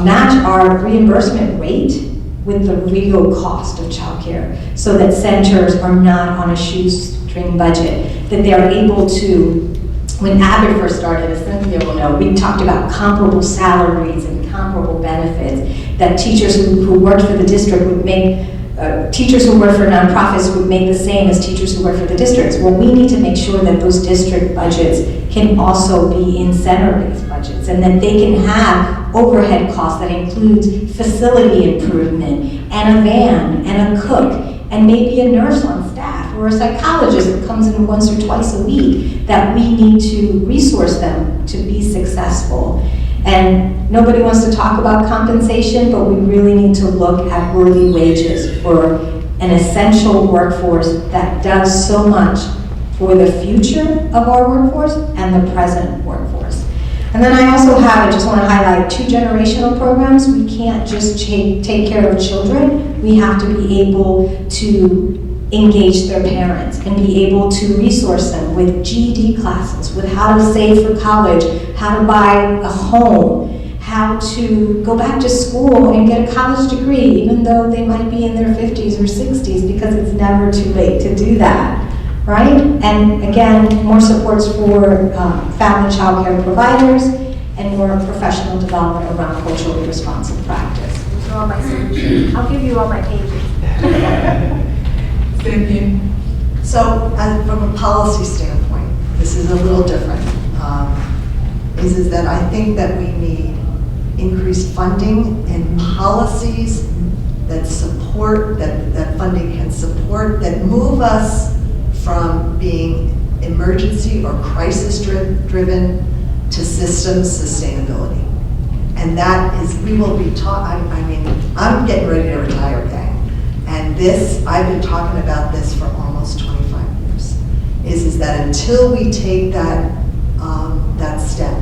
match our reimbursement rate with the real cost of childcare, so that centers are not on a shoestring budget, that they are able to, when Abbott first started, as Cynthia will know, we talked about comparable salaries and comparable benefits, that teachers who worked for the district would make, teachers who work for nonprofits would make the same as teachers who work for the districts. Well, we need to make sure that those district budgets can also be in center-based budgets, and that they can have overhead costs that includes facility improvement, and a van, and a cook, and maybe a nurse on staff, or a psychologist that comes in once or twice a week, that we need to resource them to be successful. And nobody wants to talk about compensation, but we really need to look at worthy wages for an essential workforce that does so much for the future of our workforce and the present workforce. And then I also have, I just want to highlight 2 generational programs. We can't just take care of children. We have to be able to engage their parents and be able to resource them with GED classes, with how to save for college, how to buy a home, how to go back to school and get a college degree, even though they might be in their 50s or 60s, because it's never too late to do that. Right? And again, more supports for family child care providers and more professional development around culturally responsive practice. Those are all my solutions. I'll give you all my pages. Cynthia? So, from a policy standpoint, this is a little different. Is that I think that we need increased funding and policies that support, that funding can support, that move us from being emergency or crisis driven to systems sustainability. And that is, we will be taught, I mean, I'm getting ready to retire, gang. And this, I've been talking about this for almost 25 years, is that until we take that, that step,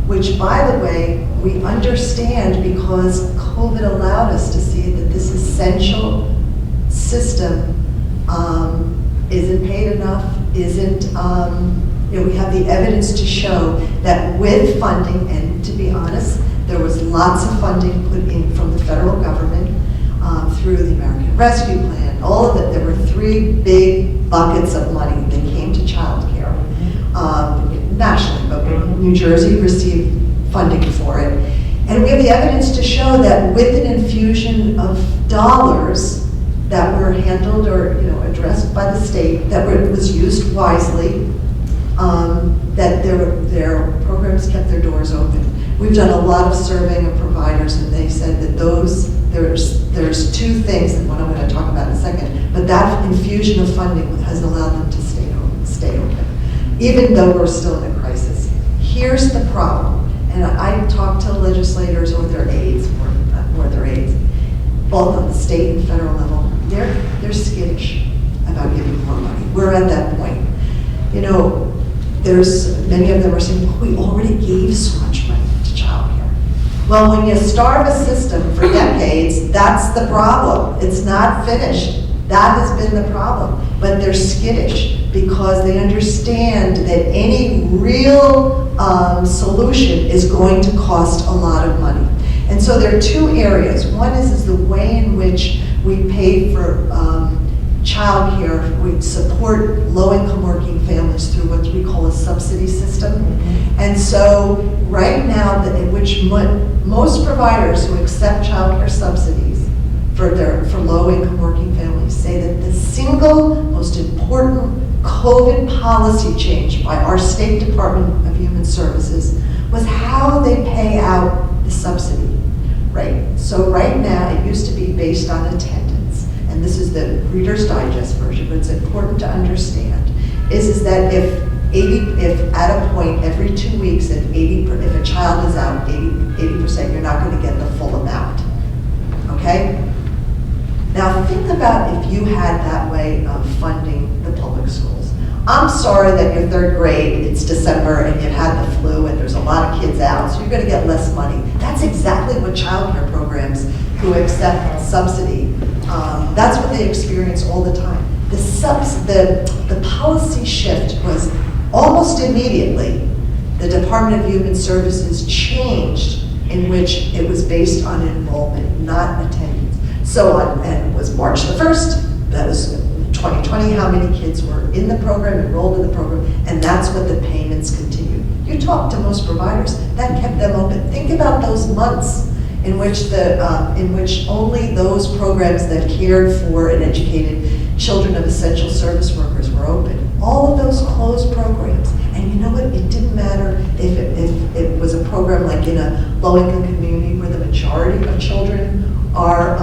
which by the way, we understand because COVID allowed us to see that this essential system isn't paid enough, isn't, we have the evidence to show that with funding, and to be honest, there was lots of funding put in from the federal government through the American Rescue Plan, all of it. There were 3 big buckets of money that came to child care nationally, but New Jersey received funding for it. And we have the evidence to show that with an infusion of dollars that were handled or addressed by the state, that was used wisely, that their programs kept their doors open. We've done a lot of surveying of providers, and they said that there's 2 things, and what I'm going to talk about in a second, but that infusion of funding has allowed them to stay open, even though we're still in a crisis. Here's the problem, and I talk to legislators or their aides, both on the state and federal level. They're skittish about giving more money. We're at that point. There's many of them are saying, well, we already gave so much money to child care. Well, when you starve a system for decades, that's the problem. It's not finished. That has been the problem. But they're skittish because they understand that any real solution is going to cost a lot of money. And so there are 2 areas. One is the way in which we pay for child care. We support low-income working families through what we call a subsidy system. And so right now, in which most providers who accept child care subsidies for low-income working families say that the single most important COVID policy change by our State Department of Human Services was how they pay out the subsidy rate. So right now, it used to be based on attendance, and this is the Reader's Digest version, but it's important to understand, is that if if at a point every 2 weeks, if a child is out 80%, you're not going to get the full amount. Okay? Now think about if you had that way of funding the public schools. I'm sorry that your third grade, it's December and you've had the flu and there's a lot of kids out, so you're going to get less money. That's exactly what childcare programs who accept subsidy, that's what they experience all the time. The policy shift was almost immediately. The Department of Human Services changed in which it was based on enrollment, not attendance. So and it was March the 1st, that was 2020, how many kids were in the program, enrolled in the program, and that's what the payments continued. You talk to most providers, that kept them open. Think about those months in which only those programs that cared for and educated children of essential service workers were open. All of those closed programs. And you know what? It didn't matter if it was a program like in a low-income community where the majority of children are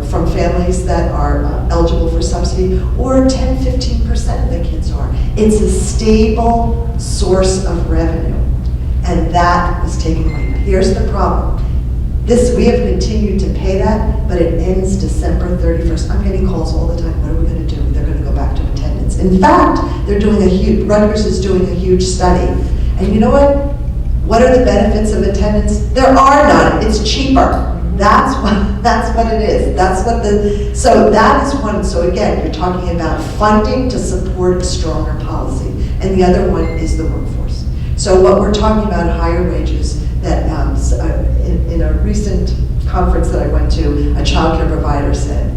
from families that are eligible for subsidy, or 10–15% of the kids are. It's a stable source of revenue, and that was taken away. Here's the problem. We have continued to pay that, but it ends December 31st. I'm getting calls all the time. What are we going to do? They're going to go back to attendance. In fact, Rutgers is doing a huge study. And you know what? What are the benefits of attendance? There are none. It's cheaper. That's what it is. So that is one. So again, you're talking about funding to support a stronger policy. And the other one is the workforce. So what we're talking about, higher wages, that in a recent conference that I went to, a child care provider said,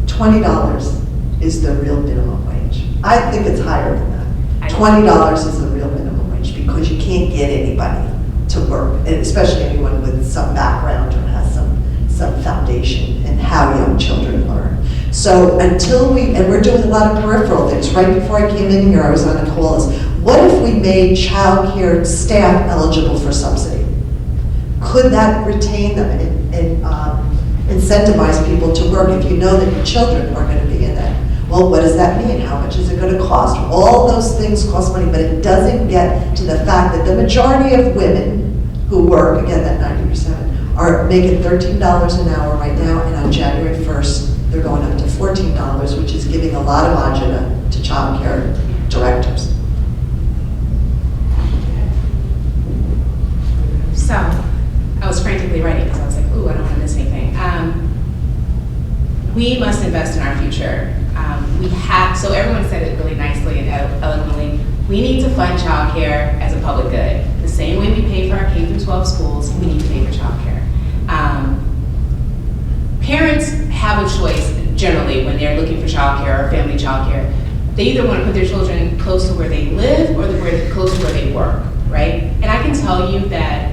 $20 is the real minimum wage. I think it's higher than that. $20 is the real minimum wage because you can't get anybody to work, and especially anyone with some background or has some foundation in how young children learn. So and we're doing a lot of peripheral things. Right before I came in here, I was on a call. What if we made child care staff eligible for subsidy? Could that retain them and incentivize people to work if you know that your children are going to be in that? Well, what does that mean? How much is it going to cost? All those things cost money, but it doesn't get to the fact that the majority of women who work, again, that 90%, are making $13 an hour right now, and on January 1st, they're going up to $14, which is giving a lot of agita to child care directors. So, I was frantically writing because I was like, ooh, I don't want to miss anything. We must invest in our future. So everyone said it really nicely and eloquently. We need to fund childcare as a public good. The same way we pay for our K-12 schools, we need to pay for childcare. Parents have a choice generally when they're looking for childcare or family childcare. They either want to put their children close to where they live or close to where they work, right? And I can tell you that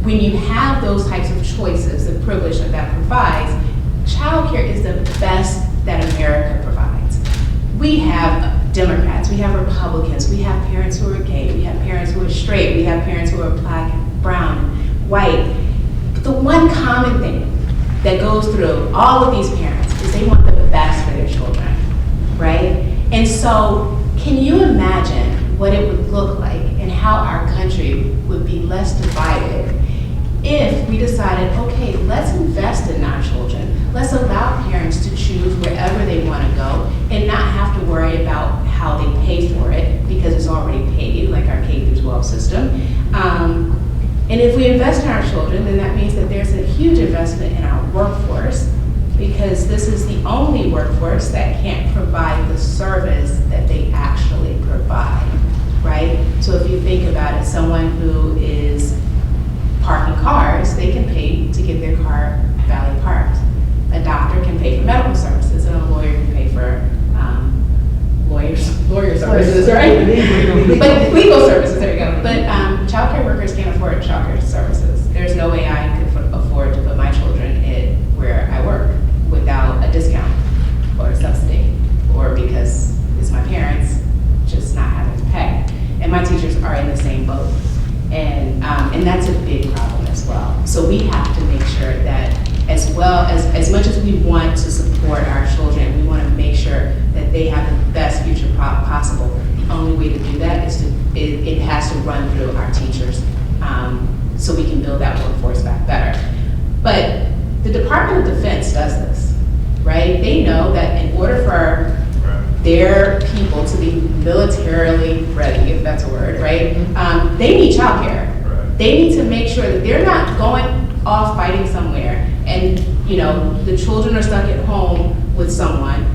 when you have those types of choices, the privilege that that provides, childcare is the best that America provides. We have Democrats, we have Republicans, we have parents who are gay, we have parents who are straight, we have parents who are black, brown, white. But the one common thing that goes through all of these parents is they want the best for their children, right? And so, can you imagine what it would look like and how our country would be less divided if we decided, okay, let's invest in our children. Let's allow parents to choose wherever they want to go and not have to worry about how they pay for it because it's already paid, like our K-12 system. And if we invest in our children, then that means that there's a huge investment in our workforce, because this is the only workforce that can't provide the service that they actually provide, right? So if you think about it, someone who is parking cars, they can pay to get their car valet parked. A doctor can pay for medical services, and a lawyer can pay for lawyer services, right? But legal services, there you go. But childcare workers can't afford childcare services. There's no way I could afford to put my children in where I work without a discount or a subsidy, or because it's my parents just not having to pay. And my teachers are in the same boat. And that's a big problem as well. So we have to make sure that as much as we want to support our children, we want to make sure that they have the best future possible. run through our teachers, so we can build that workforce back better. But the Department of Defense does this, right? They know that in order for their people to be militarily ready, if that's a word, right? They need childcare. They need to make sure that they're not going off fighting somewhere and, you know, the children are stuck at home with someone.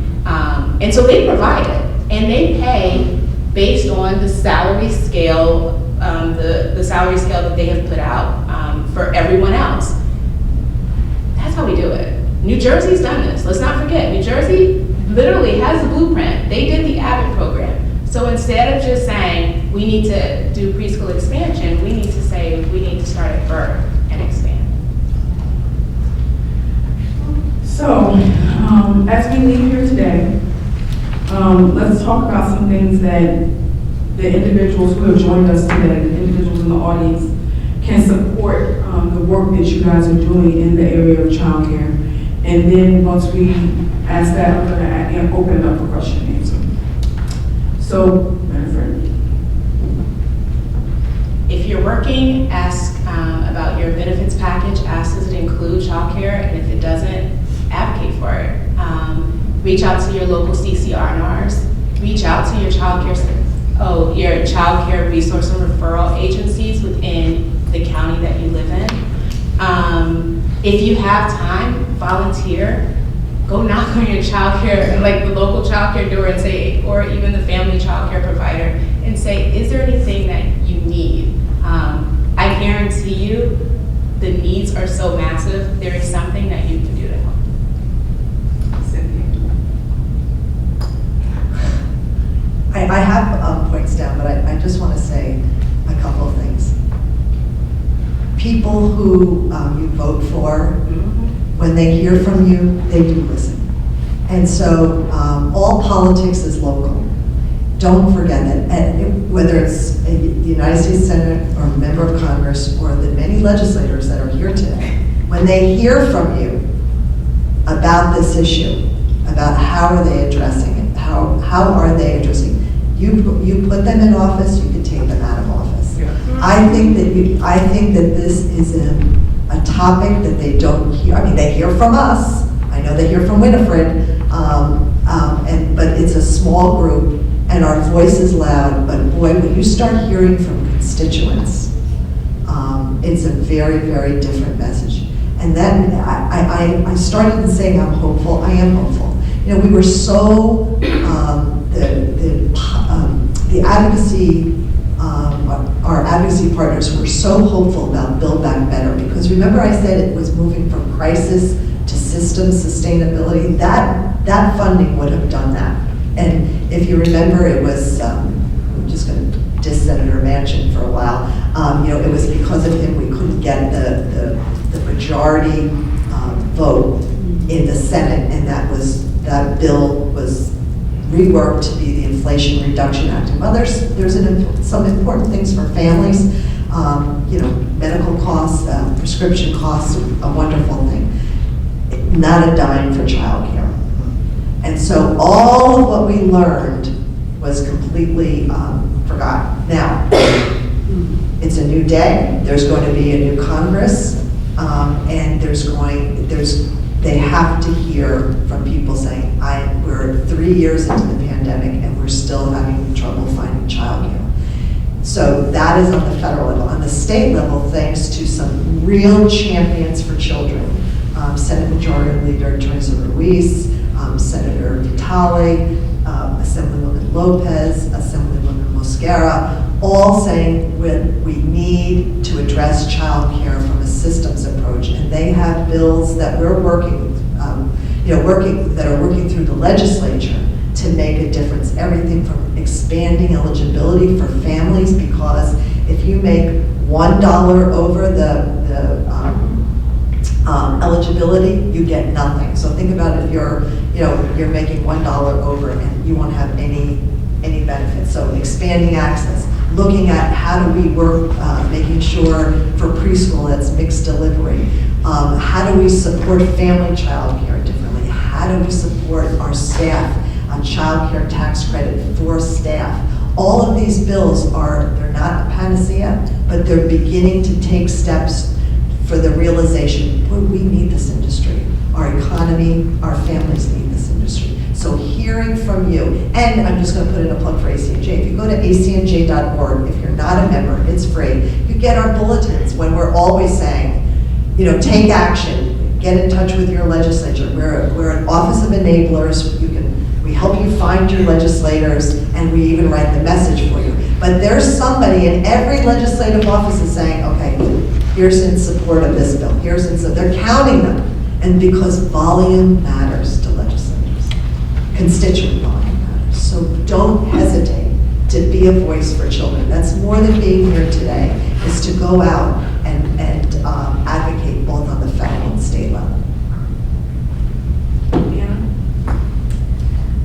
And so they provide it, and they pay based on the salary scale, the salary scale that they have put out for everyone else. That's how we do it. New Jersey's done this. Let's not forget, New Jersey literally has the blueprint. They did the Abbott program. So instead of just saying we need to do preschool expansion, we need to say we need to start at birth and expand. So, as we leave here today, let's talk about some things that the individuals who have joined us today, the individuals in the audience, can support the work that you guys are doing in the area of childcare. And then once we ask that, I'm going to open it up for question and answer. So, Manfred. If you're working, ask about your benefits package. Ask, does it include childcare? And if it doesn't, advocate for it. Reach out to your local CCR&Rs. Reach out to your your childcare resource and referral agencies within the county that you live in. If you have time, volunteer. Go knock on your childcare, like the local childcare door, and say, or even the family childcare provider, and say, is there anything that you need? I guarantee you, the needs are so massive. There is something that you can do to help. I have points down, but I just want to say a couple of things. People who you vote for, when they hear from you, they do listen. And so all politics is local. Don't forget it. And whether it's the United States Senate or a member of Congress or the many legislators that are here today, when they hear from you about this issue, about how are they addressing it, how are they addressing it, you put them in office, you can take them out of office. Yeah. I think that this is a topic that they don't hear. I mean, they hear from us. I know they hear from Winifred, but it's a small group, and our voice is loud. But boy, when you start hearing from constituents, it's a very, very different message. And then I started in saying I'm hopeful. I am hopeful. You know, we were so the advocacy. Our advocacy partners were so hopeful about Build Back Better, because remember I said it was moving from crisis to system sustainability. That funding would have done that. And if you remember, it was, I'm just going to diss Senator Manchin for a while. You know, it was because of him we couldn't get the majority vote in the Senate, and that bill was reworked to be the Inflation Reduction Act. And well, there's some important things for families. You know, medical costs, prescription costs, a wonderful thing. Not a dime for childcare. And so all of what we learned was completely forgotten. Now, it's a new day. There's going to be a new Congress, and they have to hear from people saying, we're 3 years into the pandemic and we're still having trouble finding childcare. So that is on the federal level. On the state level, thanks to some real champions for children, Senate Majority Leader Teresa Ruiz, Senator Vitale, Assemblywoman Lopez, Assemblywoman Mosquera, all saying we need to address child care from a systems approach. And they have bills that we're working through the legislature to make a difference. Everything from expanding eligibility for families, because if you make $1 over the eligibility, you get nothing. So think about if you're making $1 over and you won't have any benefits. So expanding access, looking at how do we work, making sure for preschool that's mixed delivery. How do we support family child care differently? How do we support our staff on child care tax credit for staff? All of these bills they're They're not a panacea, but they're beginning to take steps for the realization, boy, we need this industry. Our economy, our families need this industry. So hearing from you, and I'm just going to put in a plug for ACNJ. If you go to acnj.org, if you're not a member, it's free. You get our bulletins when we're always saying, you know, take action, get in touch with your legislature. We're an office of enablers. We help you find your legislators, and we even write the message for you. But there's somebody in every legislative office is saying, okay, here's in support of this bill. Here's in support. They're counting them, and because volume matters to legislators, constituent volume matters. So don't hesitate to be a voice for children. That's more than being here today. Is to go out and advocate both on the federal and state level.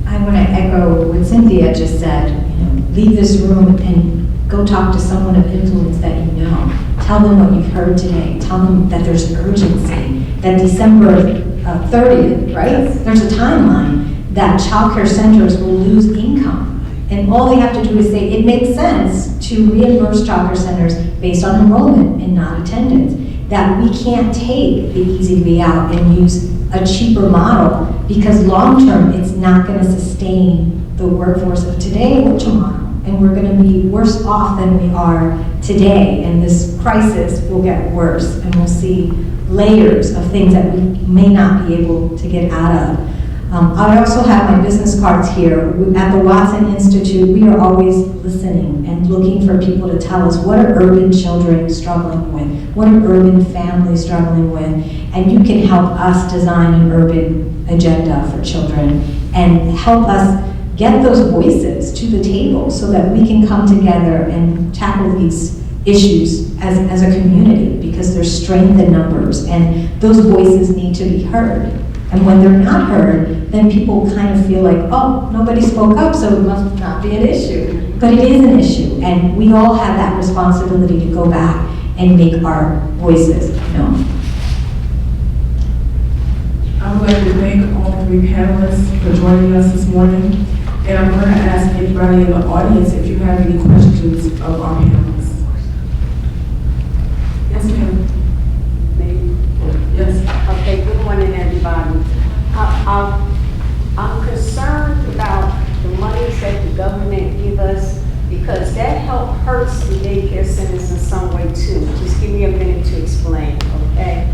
I want to echo what Cynthia just said. You know, leave this room and go talk to someone of influence that you know. Tell them what you've heard today. Tell them that there's urgency, that December 30th, right? There's a timeline that childcare centers will lose income. And all they have to do is say, it makes sense to reimburse childcare centers based on enrollment and not attendance. That we can't take the easy way out and use a cheaper model because long-term it's not going to sustain the workforce of today or tomorrow. And we're going to be worse off than we are today. And this crisis will get worse and we'll see layers of things that we may not be able to get out of. I also have my business cards here. At the Watson Institute, we are always listening and looking for people to tell us what are urban children struggling with, what are urban families struggling with, and you can help us design an urban agenda for children and help us get those voices to the table so that we can come together and tackle these issues as a community because there's strength in numbers and those voices need to be heard. And when they're not heard, then people kind of feel like, oh, nobody spoke up, so it must not be an issue. But it is an issue, and we all have that responsibility to go back and make our voices known. I would like to thank all three panelists for joining us this morning. And I'm going to ask anybody in the audience if you have any questions of our panelists. Yes, ma'am. Yes. Okay, good morning, everybody. I'm concerned about the monies that the government give us because that hurts the daycare centers in some way too. Just give me a minute to explain, okay?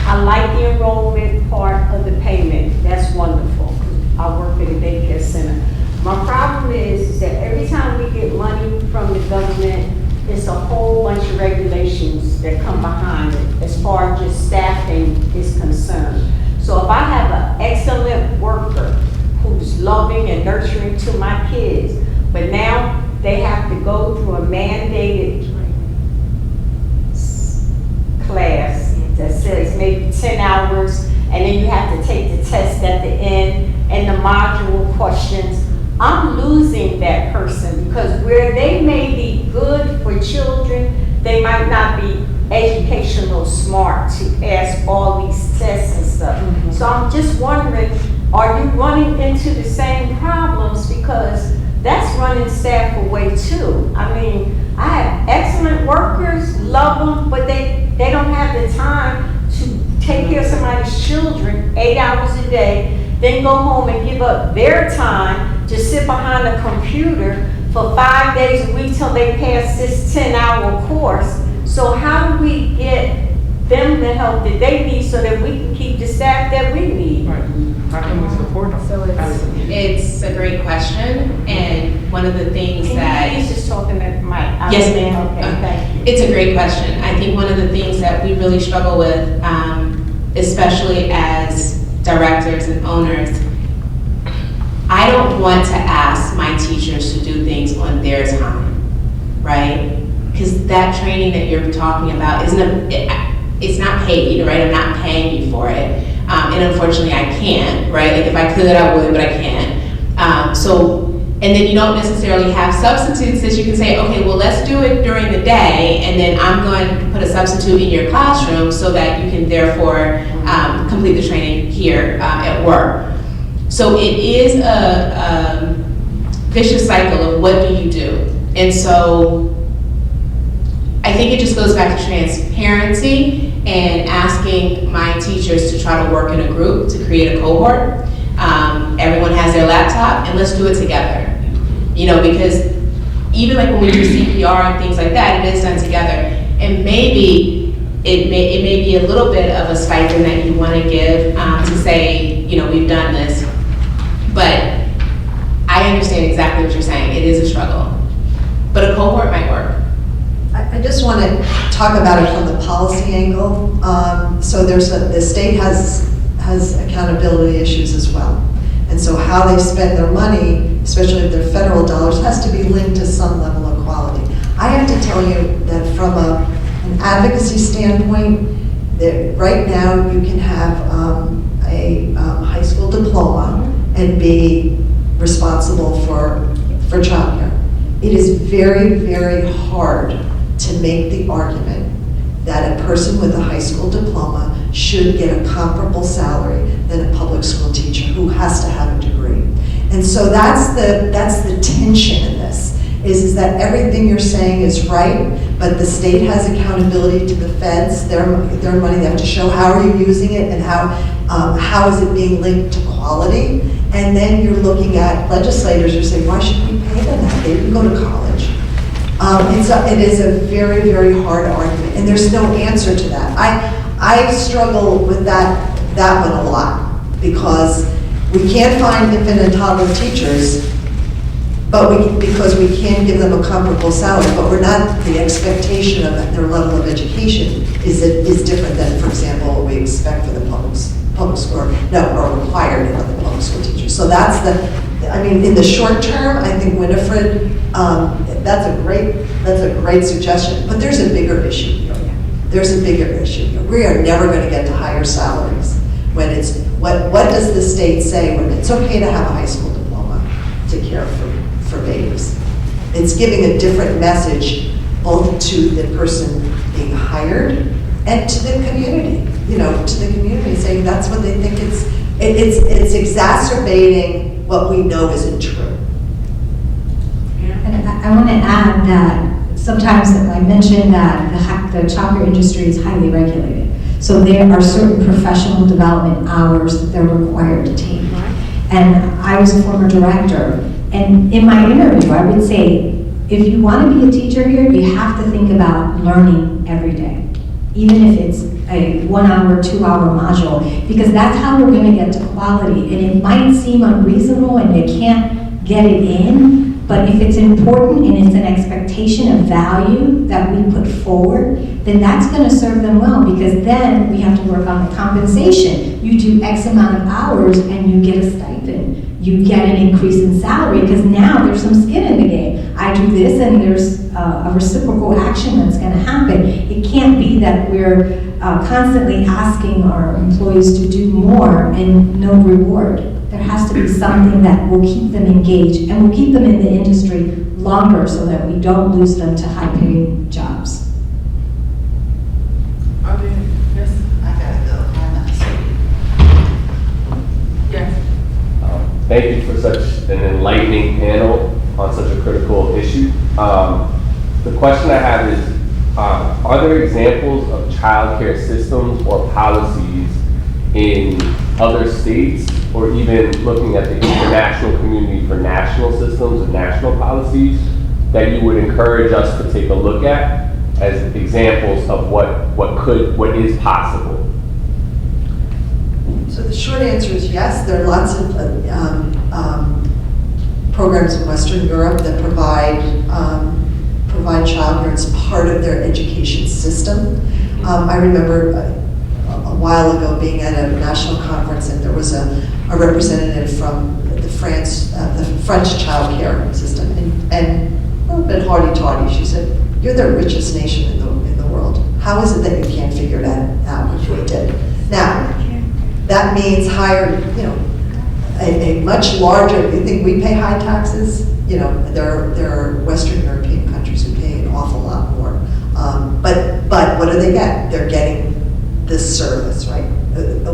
I like the enrollment part of the payment. That's wonderful. I work at a daycare center. My problem is that every time we get money from the government, it's a whole bunch of regulations that come behind it as far as just staffing is concerned. So if I have an excellent worker who's loving and nurturing to my kids, but now they have to go through a mandated class that says maybe 10 hours, and then you have to take the test at the end and the module questions, I'm losing that person because where they may be good for children, they might not be educational smart to pass all these tests and stuff. Mm-hmm. So I'm just wondering, are you running into the same problems? Because that's running staff away too. I mean, I have excellent workers, love them, but they don't have the time to take care of somebody's children 8 hours a day, then go home and give up their time to sit behind a computer for 5 days a week till they pass this 10-hour course. So how do we get them the help that they need so that we can keep the staff that we need? Right. How can we support them? So it's a great question, and one of the things that... He's just talking at my... Yes, ma'am. Okay, thank you. It's a great question. I think one of the things that we really struggle with, especially as directors and owners, I don't want to ask my teachers to do things on their time, right? Because that training that you're talking about it's not paid, right? I'm not paying you for it. And unfortunately I can't, right? Like if I could, I would, but I can't. And then you don't necessarily have substitutes that you can say, okay, well, let's do it during the day, and then I'm going to put a substitute in your classroom so that you can therefore complete the training here at work. So it is a vicious cycle of what do you do? And so I think it just goes back to transparency and asking my teachers to try to work in a group to create a cohort. Everyone has their laptop, and let's do it together. You know, because even like when we do CPR and things like that, it is done together. And maybe it may be a little bit of a stipend that you want to give to say, you know, we've done this. But I understand exactly what you're saying. It is a struggle. But a cohort might work. I just want to talk about it from the policy angle. So the state has accountability issues as well. And so how they spend their money, especially if they're federal dollars, has to be linked to some level of quality. I have to tell you that from an advocacy standpoint, that right now you can have a high school diploma and be responsible for childcare. It is very, very hard to make the argument that a person with a high school diploma should get a comparable salary than a public school teacher who has to have a degree. And so that's the tension in this, is that everything you're saying is right, but the state has accountability to the feds, their money, they have to show how are you using it and how is it being linked to quality. And then you're looking at legislators who say, why should we pay them that? They didn't go to college. And so it is a very, very hard argument, and there's no answer to that. I struggle with that one a lot, because we can't find infant and toddler teachers, because we can give them a comparable salary, but we're not, the expectation of their level of education is different than, for example, what we expect for the public school, or required of the public school teachers. So that's in the short term, I think Winifred, that's a great suggestion, but there's a bigger issue here. There's a bigger issue here. We are never going to get to higher salaries when it's, what does the state say when it's okay to have a high school diploma to care for babies? It's giving a different message both to the person being hired and to the community, saying that's what they think it's exacerbating what we know isn't true. And I want to add that sometimes I mentioned that the childcare industry is highly regulated. So there are certain professional development hours that they're required to take. And I was a former director, and in my interview, I would say, if you want to be a teacher here, you have to think about learning every day, even if it's a 1 hour, 2 hour module, because that's how we're going to get to quality. And it might seem unreasonable and you can't get it in, but if it's important and it's an expectation of value that we put forward, then that's going to serve them well, because then we have to work on the compensation. You do X amount of hours and you get a stipend. You get an increase in salary because now there's some skin in the game. I do this and there's a reciprocal action that's going to happen. It can't be that we're constantly asking our employees to do more and no reward. There has to be something that will keep them engaged and will keep them in the industry longer so that we don't lose them to high-paying jobs. Yes. I gotta go. I'm not sorry. Yes. Thank you for such an enlightening panel on such a critical issue. The question I have is, are there examples of childcare systems or policies in other states, or even looking at the international community for national systems and national policies that you would encourage us to take a look at as examples of what is possible? So the short answer is yes. There are lots of programs in Western Europe that provide childcare as part of their education system. I remember a while ago being at a national conference, and there was a representative from the French childcare system, and a little bit haughty-taughty. She said, "You're the richest nation in the world. How is it that you can't figure that out?" Which we did. Now, that means higher, a much larger. You think we pay high taxes? There are Western European countries who pay an awful lot more. But what do they get? They're getting this service, right?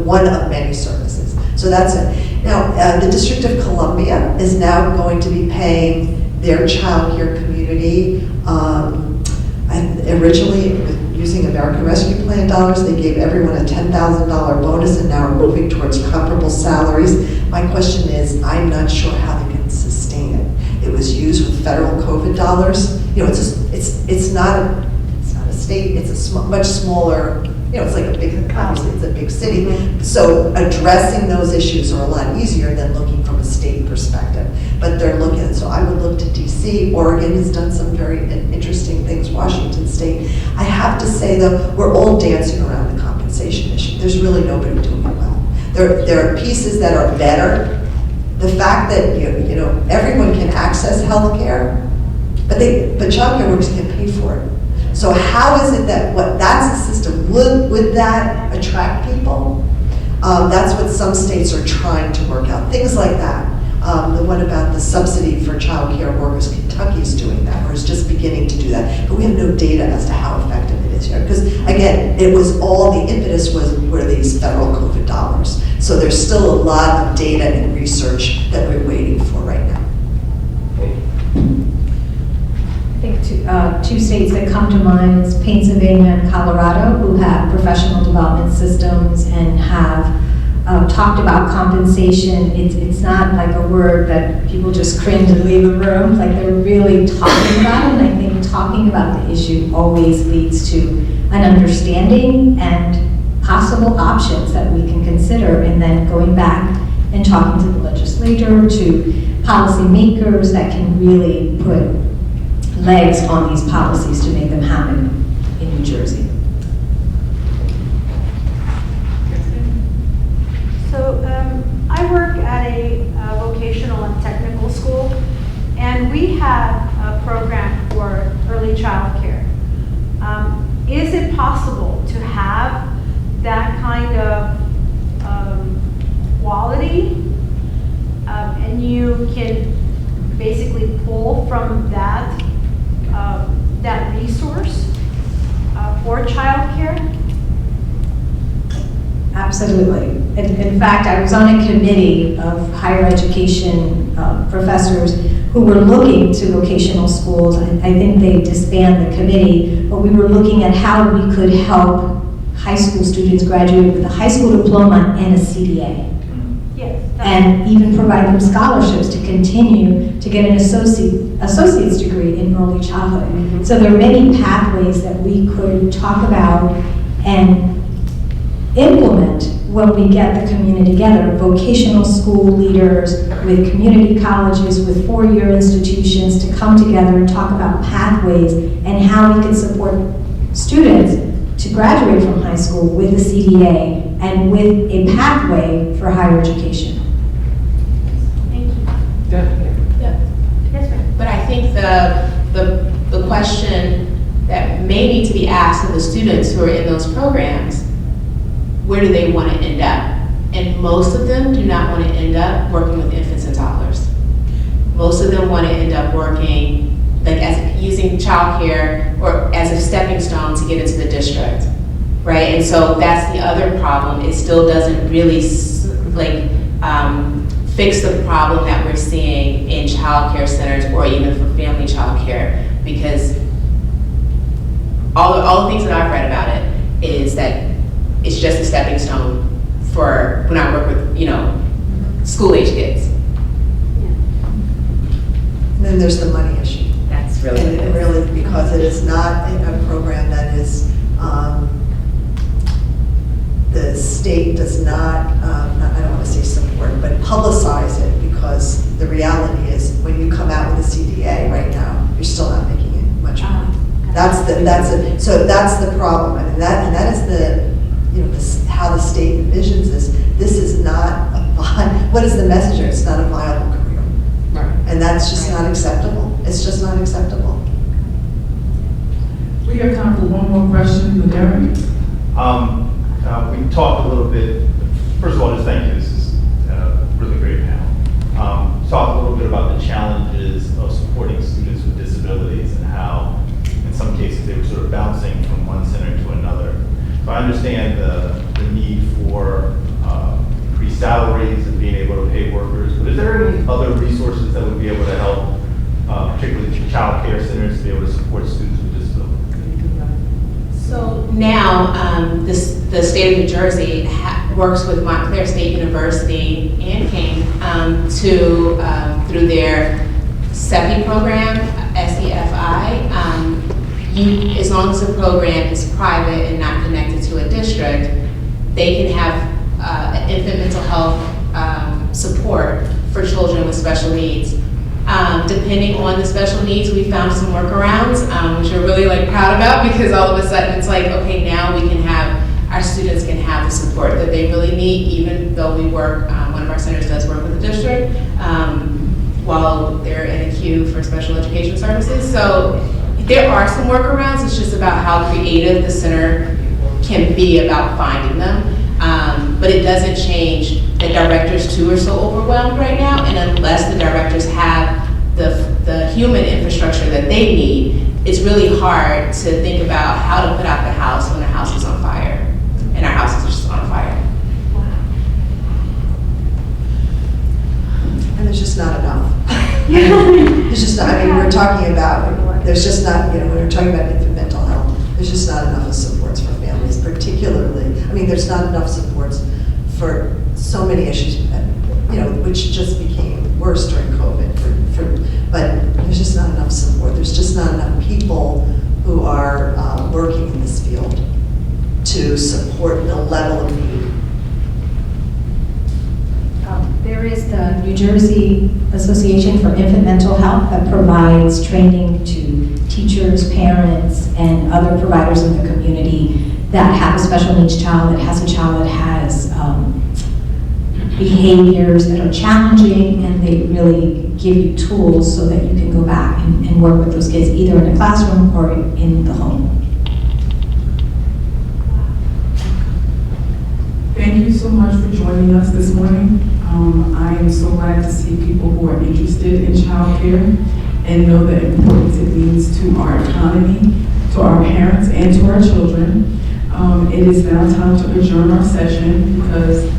One of many services. So that's it. Now, the District of Columbia is now going to be paying their child care community, I And originally, using American Rescue Plan dollars, they gave everyone a $10,000 bonus, and now we're moving towards comparable salaries. My question is, I'm not sure how they can sustain it. It was used with federal COVID dollars. You know, it's not a state, it's a much smaller, you know, it's like a big, obviously it's a big city. So addressing those issues are a lot easier than looking from a state perspective. But they're looking, so I would look to DC. Oregon has done some very interesting things, Washington State. I have to say though, we're all dancing around the compensation issue. There's really nobody doing it well. There are pieces that are better. The fact that, you know, everyone can access health care, but childcare workers can't pay for it. So how is it that, that's the system, would that attract people? That's what some states are trying to work out, things like that. The one about the subsidy for child care workers, Kentucky's doing that, or is just beginning to do that. But we have no data as to how effective it is here. Because again, it was all, the impetus were these federal COVID dollars. So there's still a lot of data and research that we're waiting for right now. I think two states that come to mind is Pennsylvania and Colorado, who have professional development systems and have talked about compensation. It's not like a word that people just cringe and leave the room. Like, they're really talking about it, and I think talking about the issue always leads to an understanding and possible options that we can consider, and then going back and talking to the legislator, to policymakers that can really put legs on these policies to make them happen in New Jersey. So I work at a vocational and technical school, and we have a program for early child care. Is it possible to have that kind of quality, and you can basically pull from that resource for childcare? Absolutely. In fact, I was on a committee of higher education professors who were looking to vocational schools. I think they disbanded the committee, but we were looking at how we could help high school students graduate with a high school diploma and a CDA. Yes. And even provide them scholarships to continue to get an associate's degree in early childhood. So there are many pathways that we could talk about and implement when we get the community together, vocational school leaders with community colleges, with four-year institutions, to come together and talk about pathways and how we can support students to graduate from high school with a CDA and with a pathway for higher education. Thank you. Yeah. Yes, ma'am. But I think the question that may need to be asked of the students who are in those programs, where do they want to end up? And most of them do not want to end up working with infants and toddlers. Most of them want to end up working, like, as using childcare or as a stepping stone to get into the district, right? And so that's the other problem. It still doesn't really fix the problem that we're seeing in childcare centers or even for family childcare, because all the things that I've read about it is that it's just a stepping stone for when I work with, school-age kids. And then there's the money issue. That's really what it And is. really, because it is not a program that is, the state does not, I don't want to say support, but publicize it, because the reality is when you come out with a CDA right now, you're still not making it much money. So that's the problem, and that is how the state envisions this. This is not what is the message? It's not a viable career. Right. And that's just not acceptable. It's just not acceptable. We have time for one more question with Derek. We talked a little bit, first of all, just thank you, this is a really great panel. Talk a little bit about the challenges of supporting students with disabilities and how, in some cases, they were sort of bouncing from one center to another. So I understand the need for increased salaries and being able to pay workers, but is there any other resources that would be able to help, particularly child care centers, to be able to support students with disabilities? now, the state of New Jersey works with Montclair State University and King through their SEFI program, SEFI. As long as the program is private and not connected to a district, they can have infant mental health support for children with special needs. Depending on the special needs, we found some workarounds, which we're really proud about, because all of a sudden it's okay, now we can have, our students can have the support that they really need, even though we work, one of our centers does work with the district, while they're in a queue for special education services. So there are some workarounds. It's just about how creative the center can be about finding them. But it doesn't change that directors too are so overwhelmed right now, and unless the directors have the human infrastructure that they need, it's really hard to think about how to put out the house when the house is on fire, and our houses are just on fire. And there's just not enough. There's just not, I mean, we're talking about, there's just not, when we're talking about infant mental health, there's just not enough of supports for families, particularly, I mean, there's not enough supports for so many issues, which just became worse during COVID, but there's just not enough support. There's just not enough people who are working in this field to support the level of need. There is the New Jersey Association for Infant Mental Health that provides training to teachers, parents, and other providers in the community that have a special needs child, that has a child that has behaviors that are challenging, and they really give you tools so that you can go back and work with those kids either in a classroom or in the home. Thank you so much for joining us this morning. I am so glad to see people who are interested in childcare and know the importance it means to our economy, to our parents, and to our children. It is now time to adjourn our session because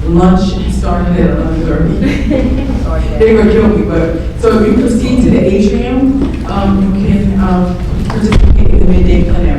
lunch started at 11:30. They're gonna kill me, but, so if you proceed to the atrium, you can participate in the midday clinic.